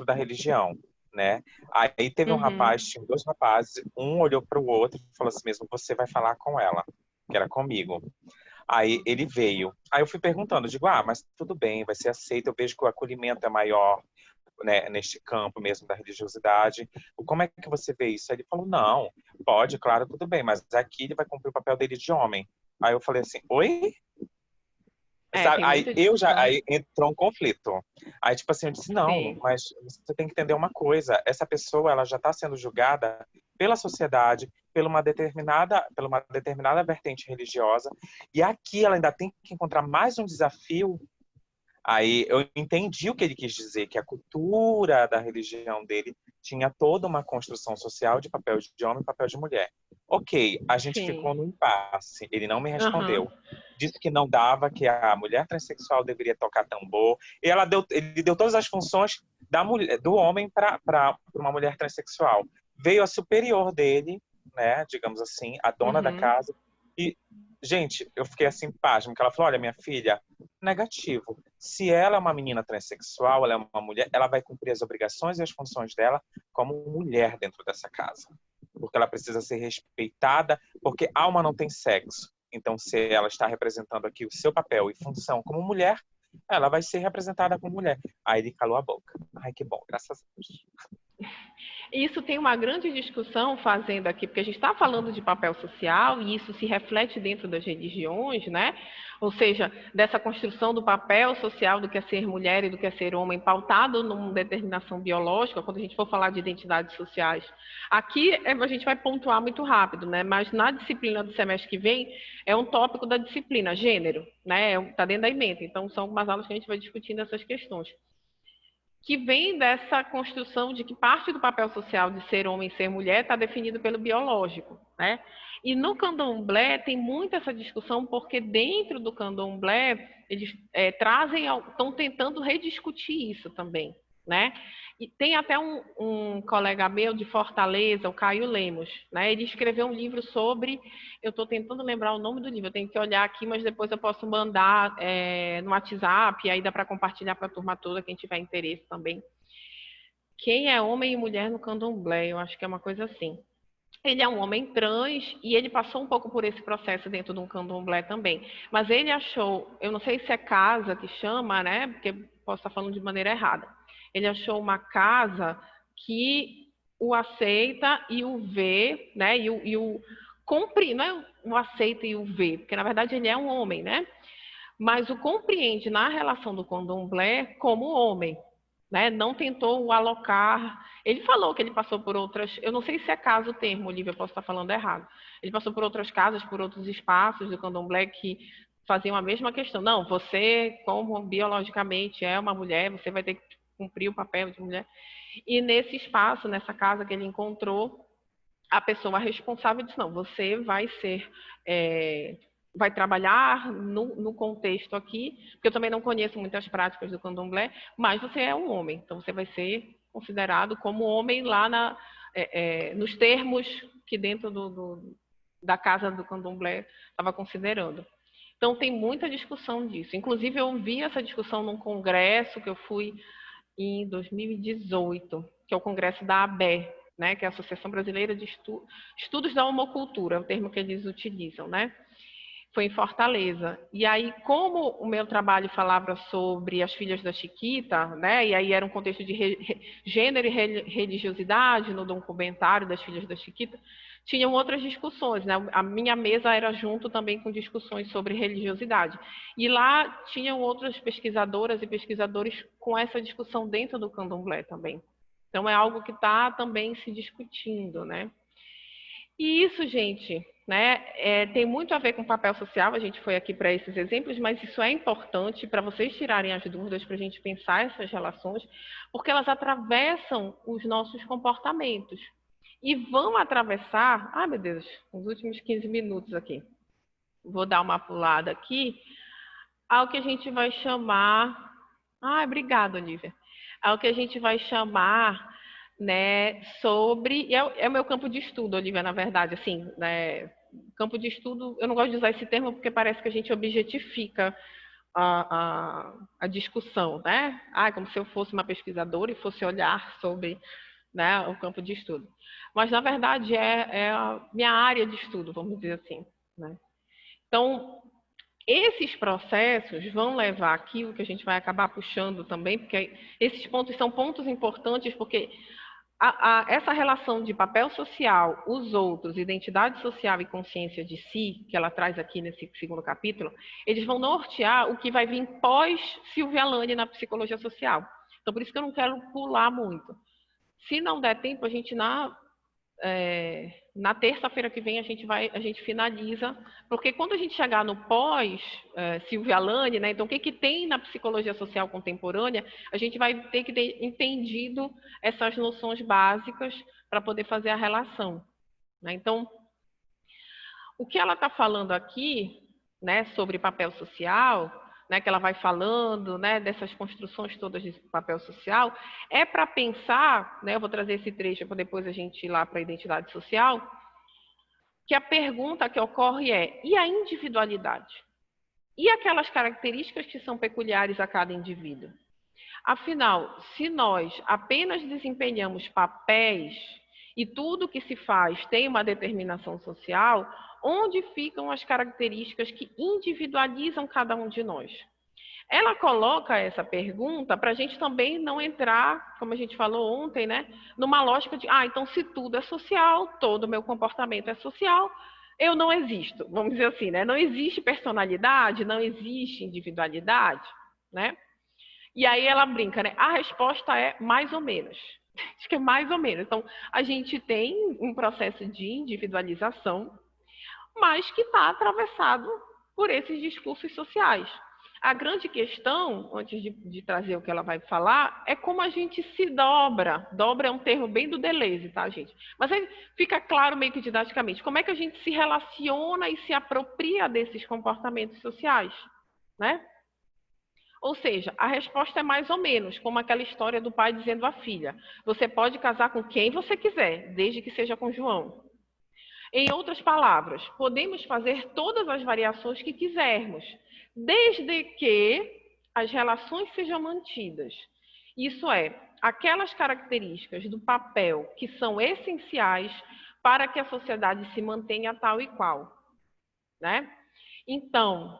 da religião, né? Aí teve um Uhum. rapaz, tinha dois rapazes, um olhou para o outro e falou assim mesmo, você vai falar com ela, que era comigo. Aí ele veio. Aí eu fui perguntando, digo, mas tudo bem, vai ser aceito, eu vejo que o acolhimento é maior, né, neste campo mesmo da religiosidade. Como é que você vê isso? Aí ele falou, não, pode, claro, tudo bem, mas aqui ele vai cumprir o papel dele de homem. Aí eu falei assim, oi? Sabe? Tem Aí muita discussão. aí entrou um conflito. Aí tipo assim, eu disse, não, Sim, mas você tem que entender uma coisa, essa pessoa ela já está sendo julgada pela sociedade, pela uma determinada vertente religiosa, e aqui ela ainda tem que encontrar mais um desafio. Aí eu entendi o que ele quis dizer, que a cultura da religião dele tinha toda uma construção social de papel de homem e papel de mulher. Ok, a gente sim. ficou no impasse, ele não me Aham. respondeu. Disse que não dava, que a mulher transexual deveria tocar tambor. E ele deu todas as funções do homem para uma mulher transexual. Veio a superior dele, né, digamos assim, a dona da Uhum. casa, e, gente, eu fiquei assim, pasmo, que ela falou, olha, minha filha, negativo. Se ela é uma menina transexual, ela é uma mulher, ela vai cumprir as obrigações e as funções dela como mulher dentro dessa casa. Porque ela precisa ser respeitada, porque alma não tem sexo. Então, se ela está representando aqui o seu papel e função como mulher, ela vai ser representada como mulher. Aí ele calou a boca. Ai, que bom, graças a Deus. Isso tem uma grande discussão fazendo aqui, porque a gente está falando de papel social e isso se reflete dentro das religiões, né? Ou seja, dessa construção do papel social do que é ser mulher e do que é ser homem, pautado numa determinação biológica, quando a gente for falar de identidades sociais. Aqui a gente vai pontuar muito rápido, né? Mas na disciplina do semestre que vem é um tópico da disciplina, gênero, né? Está dentro da ementa. Então, são algumas aulas que a gente vai discutindo essas questões, que vem dessa construção de que parte do papel social de ser homem e ser mulher está definido pelo biológico, né? E no candomblé tem muito essa discussão, porque dentro do candomblé eles estão tentando rediscutir isso também, né? E tem até um colega meu de Fortaleza, o Caio Lemos, né? Ele escreveu um livro sobre, eu estou tentando lembrar o nome do livro, eu tenho que olhar aqui, mas depois eu posso mandar no WhatsApp, e aí dá para compartilhar para a turma toda, quem tiver interesse também. Quem é homem e mulher no candomblé? Eu acho que é uma coisa assim. Ele é um homem trans e ele passou um pouco por esse processo dentro de um candomblé também. Mas ele achou, eu não sei se é casa que chama, né? Porque posso estar falando de maneira errada. Ele achou uma casa que o aceita e o vê, né? E o compreende, não é o aceita e o vê, porque na verdade ele é um homem, né? Mas o compreende na relação do candomblé como homem, né? Não tentou o alocar. Ele falou que ele passou por outras, eu não sei se é casa o termo, Olivia, eu posso estar falando errado. Ele passou por outras casas, por outros espaços do candomblé que faziam a mesma questão. Não, você, como biologicamente é uma mulher, você vai ter que cumprir o papel de mulher. E nesse espaço, nessa casa que ele encontrou, a pessoa responsável disse, não, você vai ser... vai trabalhar no contexto aqui, porque eu também não conheço muitas práticas do candomblé, mas você é um homem, então você vai ser considerado como homem lá nos termos que dentro da casa do candomblé estava considerando. Então tem muita discussão disso. Inclusive eu vi essa discussão num congresso que eu fui em 2018, que é o congresso da ABE, né, que é a Associação Brasileira de Estudos da Homocultura, é o termo que eles utilizam, né? Foi em Fortaleza. E aí, como o meu trabalho falava sobre as filhas da Chiquita, né? E aí era um contexto de gênero e religiosidade no documentário das filhas da Chiquita, tinham outras discussões, né? A minha mesa era junto também com discussões sobre religiosidade. E lá tinham outras pesquisadoras e pesquisadores com essa discussão dentro do candomblé também. Então é algo que está também se discutindo, né? E isso, gente, né, tem muito a ver com papel social, a gente foi aqui para esses exemplos, mas isso é importante para vocês tirarem as dúvidas, para a gente pensar essas relações, porque elas atravessam os nossos comportamentos e vão atravessar, meu Deus, os últimos 15 minutos aqui, vou dar uma pulada aqui, ao que a gente vai chamar, obrigada, Olivia, ao que a gente vai chamar, né, sobre, é o meu campo de estudo, Olivia, na verdade, assim, né, campo de estudo, eu não gosto de usar esse termo porque parece que a gente objetifica a discussão, né? Como se eu fosse uma pesquisadora e fosse olhar sobre, né, o campo de estudo. Mas, na verdade, é a minha área de estudo, vamos dizer assim, né? Então, esses processos vão levar aqui, o que a gente vai acabar puxando também, porque esses pontos são pontos importantes, porque essa relação de papel social, os outros, identidade social e consciência de si, que ela traz aqui nesse segundo capítulo, eles vão nortear o que vai vir pós-Silvia Lane na psicologia social. Então, por isso que eu não quero pular muito. Se não der tempo, a gente na terça-feira que vem a gente finaliza, porque quando a gente chegar no pós Silvia Lane, né, então o que tem na psicologia social contemporânea, a gente vai ter que ter entendido essas noções básicas para poder fazer a relação, né? Então, o que ela está falando aqui, né, sobre papel social, né, que ela vai falando, né, dessas construções todas de papel social, é para pensar, né, eu vou trazer esse trecho para depois a gente ir lá para a identidade social, que a pergunta que ocorre é, e a individualidade? E aquelas características que são peculiares a cada indivíduo? Afinal, se nós apenas desempenhamos papéis e tudo que se faz tem uma determinação social, onde ficam as características que individualizam cada um de nós? Ela coloca essa pergunta para a gente também não entrar, como a gente falou ontem, né, numa lógica de, então se tudo é social, todo o meu comportamento é social, eu não existo, vamos dizer assim, né? Não existe personalidade, não existe individualidade, né? E aí ela brinca, né? A resposta é mais ou menos. Acho que é mais ou menos. Então, a gente tem um processo de individualização, mas que está atravessado por esses discursos sociais. A grande questão, antes de trazer o que ela vai falar, é como a gente se dobra. Dobra é um termo bem do Deleuze, tá, gente? Mas aí fica claro meio que didaticamente. Como é que a gente se relaciona e se apropria desses comportamentos sociais, né? Ou seja, a resposta é mais ou menos, como aquela história do pai dizendo à filha: você pode casar com quem você quiser, desde que seja com João. Em outras palavras, podemos fazer todas as variações que quisermos, desde que as relações sejam mantidas. Isso é, aquelas características do papel que são essenciais para que a sociedade se mantenha tal e qual, né? Então,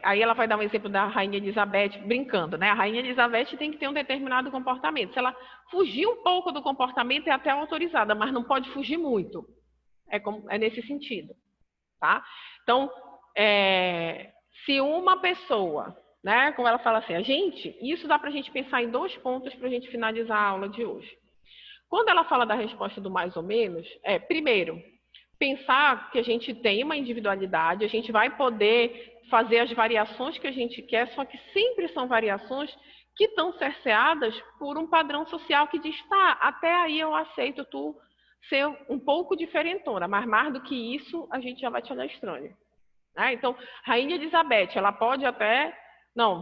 aí ela vai dar um exemplo da Rainha Elizabeth, brincando, né? A Rainha Elizabeth tem que ter um determinado comportamento. Se ela fugir um pouco do comportamento, é até autorizada, mas não pode fugir muito. É nesse sentido, tá? Então, se uma pessoa, né, como ela fala assim, isso dá para a gente pensar em 2 pontos para a gente finalizar a aula de hoje. Quando ela fala da resposta do mais ou menos, primeiro, pensar que a gente tem uma individualidade, a gente vai poder fazer as variações que a gente quer, só que sempre são variações que estão cerceadas por um padrão social que diz, tá, até aí eu aceito tu ser um pouco diferentona, mas mais do que isso, a gente já vai te olhar estranho. Então, Rainha Elizabeth, ela pode até... Não,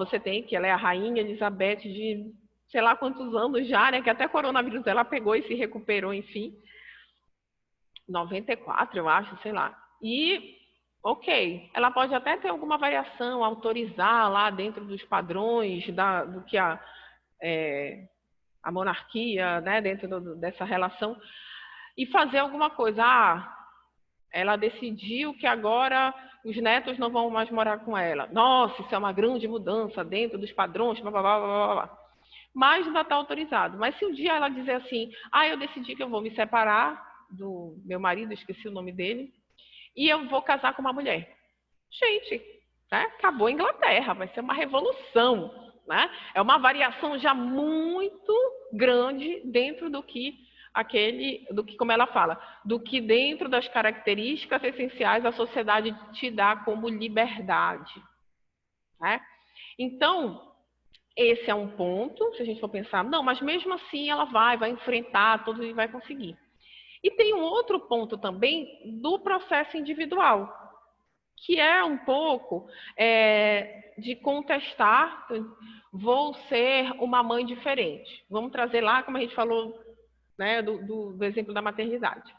ela é a Rainha Elizabeth de sei lá quantos anos já, né? Que até coronavírus ela pegou e se recuperou, enfim. 94, eu acho, sei lá. E, ok, ela pode até ter alguma variação, autorizar lá dentro dos padrões do que a monarquia, né, dentro dessa relação, e fazer alguma coisa. Ela decidiu que agora os netos não vão mais morar com ela. Nossa, isso é uma grande mudança dentro dos padrões, blá, blá, blá, blá, blá. Mas ainda está autorizado. Mas se um dia ela dizer assim, eu decidi que eu vou me separar do meu marido, esqueci o nome dele, e eu vou casar com uma mulher. Gente, né? Acabou a Inglaterra, vai ser uma revolução, né? É uma variação já muito grande dentro do que como ela fala, do que dentro das características essenciais a sociedade te dá como liberdade, né? Então, esse é um ponto, se a gente for pensar, não, mas mesmo assim ela vai enfrentar tudo e vai conseguir. E tem um outro ponto também do processo individual, que é um pouco de contestar, vou ser uma mãe diferente. Vamos trazer lá, como a gente falou, né, do exemplo da maternidade.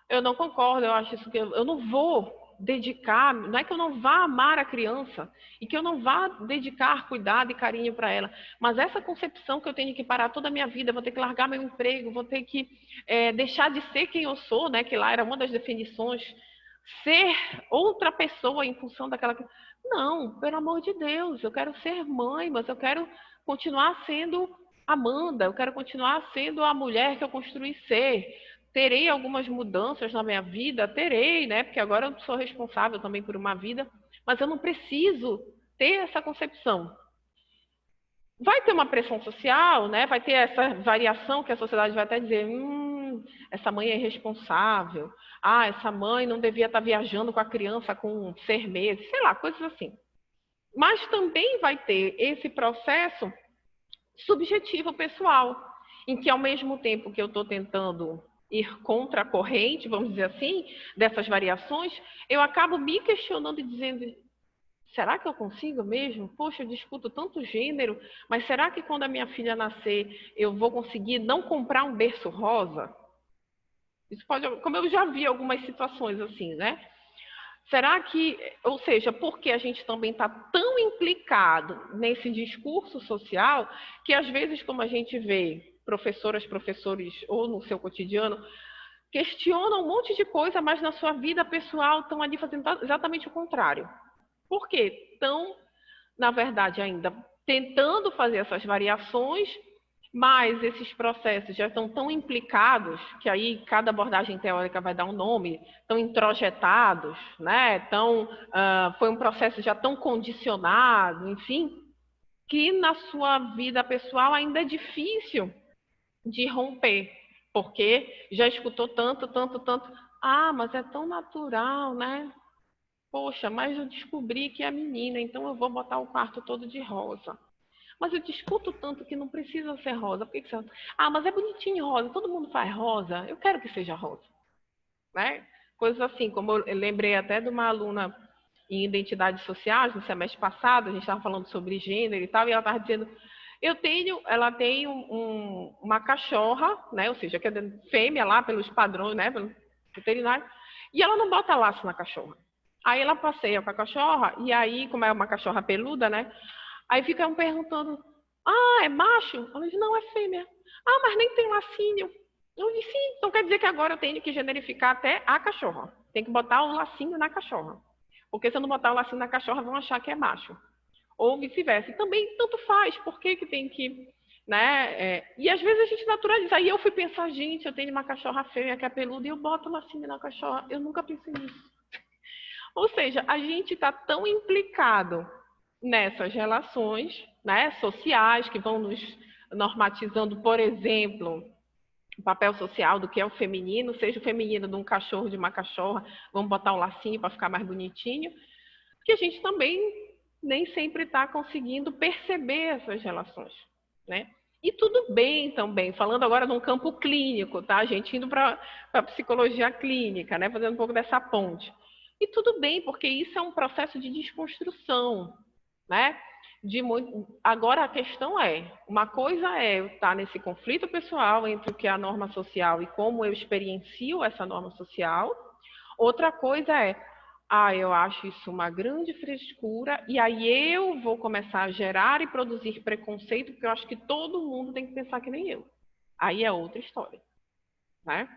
Eu não concordo, eu acho isso que eu não vou dedicar, não é que eu não vá amar a criança e que eu não vá dedicar cuidado e carinho para ela, mas essa concepção que eu tenho que parar toda a minha vida, vou ter que largar meu emprego, vou ter que deixar de ser quem eu sou, né, que lá era uma das definições, ser outra pessoa em função daquela... Não, pelo amor de Deus, eu quero ser mãe, mas eu quero continuar sendo Amanda, eu quero continuar sendo a mulher que eu construí ser. Terei algumas mudanças na minha vida? Terei, né? Porque agora eu sou responsável também por uma vida, mas eu não preciso ter essa concepção. Vai ter uma pressão social, né? Vai ter essa variação que a sociedade vai até dizer, essa mãe é irresponsável, essa mãe não devia estar viajando com a criança com 6 meses, sei lá, coisas assim. Mas também vai ter esse processo subjetivo pessoal, em que ao mesmo tempo que eu estou tentando ir contra a corrente, vamos dizer assim, dessas variações, eu acabo me questionando e dizendo, será que eu consigo mesmo? Poxa, eu discuto tanto gênero, mas será que quando a minha filha nascer, eu vou conseguir não comprar um berço rosa? Isso pode, como eu já vi algumas situações assim, né? Será que, ou seja, porque a gente também está tão implicado nesse discurso social que às vezes, como a gente vê professoras, professores ou no seu cotidiano, questionam um monte de coisa, mas na sua vida pessoal estão ali fazendo exatamente o contrário. Por quê? Estão na verdade, ainda tentando fazer essas variações, mas esses processos já estão tão implicados, que aí cada abordagem teórica vai dar um nome, tão introjetados, né? Foi um processo já tão condicionado, enfim, que na sua vida pessoal ainda é difícil de romper, porque já escutou tanto, tanto, tanto. Ah, mas é tão natural, né? Poxa, mas eu descobri que é menina, então eu vou botar o quarto todo de rosa. Mas eu discuto tanto que não precisa ser rosa. Por que que você... Ah, mas é bonitinho rosa, todo mundo faz rosa, eu quero que seja rosa. Né? Coisas assim, como eu lembrei até de uma aluna em identidades sociais, no semestre passado, a gente estava falando sobre gênero e tal, e ela estava dizendo, ela tem uma cachorra, né? Ou seja, que é fêmea lá pelos padrões, né? Pelo veterinário, e ela não bota laço na cachorra. Aí ela passeia com a cachorra, e aí, como é uma cachorra peluda, né? Aí ficam perguntando, ah, é macho? Ela diz, não, é fêmea. Ah, mas nem tem lacinho. Eu disse, sim, então quer dizer que agora eu tenho que generificar até a cachorra. Tem que botar o lacinho na cachorra. Porque se eu não botar o lacinho na cachorra, vão achar que é macho. Ou vice-versa. E também tanto faz, por que tem que... Né? E às vezes a gente naturaliza. Aí eu fui pensar, gente, eu tenho uma cachorra fêmea que é peluda e eu boto o lacinho na cachorra. Eu nunca pensei nisso. Ou seja, a gente está tão implicado nessas relações, né, sociais que vão nos normatizando, por exemplo, o papel social do que é o feminino, seja o feminino de um cachorro, de uma cachorra, vamos botar um lacinho para ficar mais bonitinho, porque a gente também nem sempre está conseguindo perceber essas relações, né? E tudo bem também, falando agora num campo clínico, tá? A gente indo para a psicologia clínica, né? Fazendo um pouco dessa ponte. E tudo bem, porque isso é um processo de desconstrução, né? Agora a questão é, uma coisa é eu estar nesse conflito pessoal entre o que é a norma social e como eu experiencio essa norma social. Outra coisa é, eu acho isso uma grande frescura e aí eu vou começar a gerar e produzir preconceito porque eu acho que todo mundo tem que pensar que nem eu. Aí é outra história, né?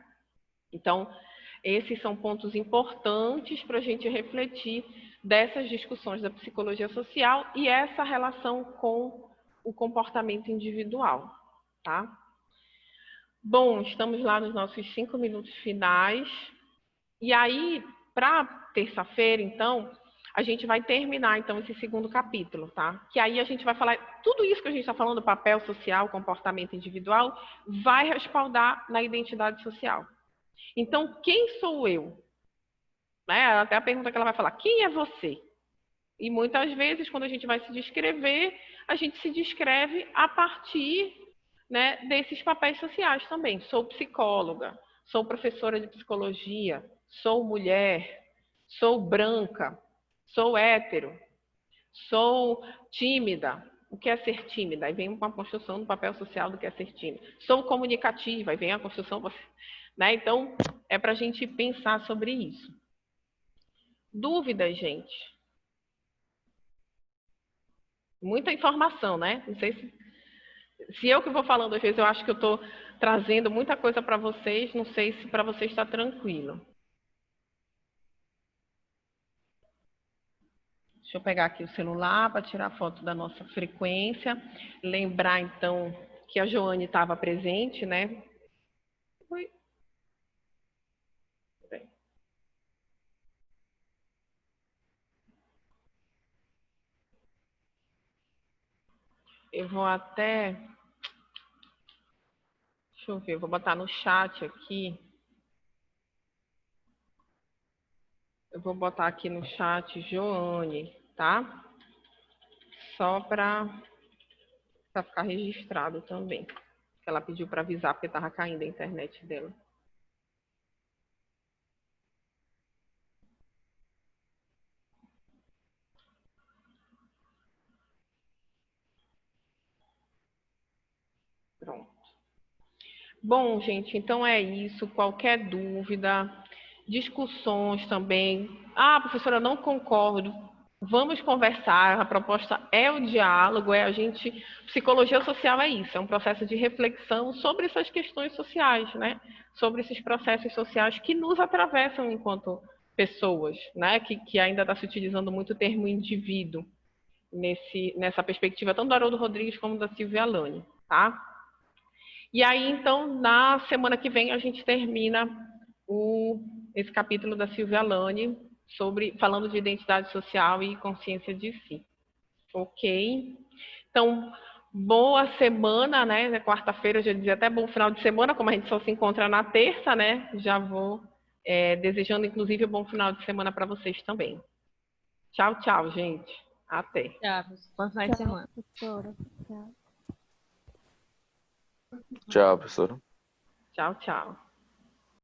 Então, esses são pontos importantes para a gente refletir dessas discussões da psicologia social e essa relação com o comportamento individual, tá? Bom, estamos lá nos nossos 5 minutos finais. E aí, para terça-feira, então, a gente vai terminar, então, esse segundo capítulo, tá? Que aí a gente vai falar, tudo isso que a gente está falando, papel social, comportamento individual, vai respaldar na identidade social. Então, quem sou eu? Né? Até a pergunta que ela vai falar, quem é você? E muitas vezes, quando a gente vai se descrever, a gente se descreve a partir, né, desses papéis sociais também. Sou psicóloga, sou professora de psicologia, sou mulher, sou branca, sou hétero, sou tímida. O que é ser tímida? Aí vem uma construção do papel social do que é ser tímida. Sou comunicativa, aí vem a construção... Né? Então, é para a gente pensar sobre isso. Dúvidas, gente? Muita informação, né? Não sei se eu que vou falando, às vezes eu acho que eu estou trazendo muita coisa para vocês, não sei se para vocês está tranquilo. Deixa eu pegar aqui o celular para tirar foto da nossa frequência. Lembrar, então, que a Joane estava presente, né? Oi. Eu vou até... Deixa eu ver, eu vou botar no chat aqui. Eu vou botar aqui no chat Joane, tá? Só para ficar registrado também. Ela pediu para avisar porque estava caindo a internet dela. Pronto. Bom, gente, então é isso. Qualquer dúvida, discussões também. Professora, eu não concordo. Vamos conversar. A proposta é o diálogo, é a gente... Psicologia social é isso, é um processo de reflexão sobre essas questões sociais, né? Sobre esses processos sociais que nos atravessam enquanto pessoas, né? Que ainda está se utilizando muito o termo indivíduo. nessa perspectiva, tanto do Haroldo Rodrigues como da Silvia Alane, tá? E aí, então, na semana que vem, a gente termina esse capítulo da Silvia Alane, falando de identidade social e consciência de si. Ok? Então, boa semana, né? Quarta-feira, eu já dizia até bom final de semana, como a gente só se encontra na terça, né? Já vou desejando, inclusive, um bom final de semana para vocês também. Tchau, tchau, gente. Até. Tchau, bom final de semana. Professora. Tchau. Tchau, professora. Tchau, tchau.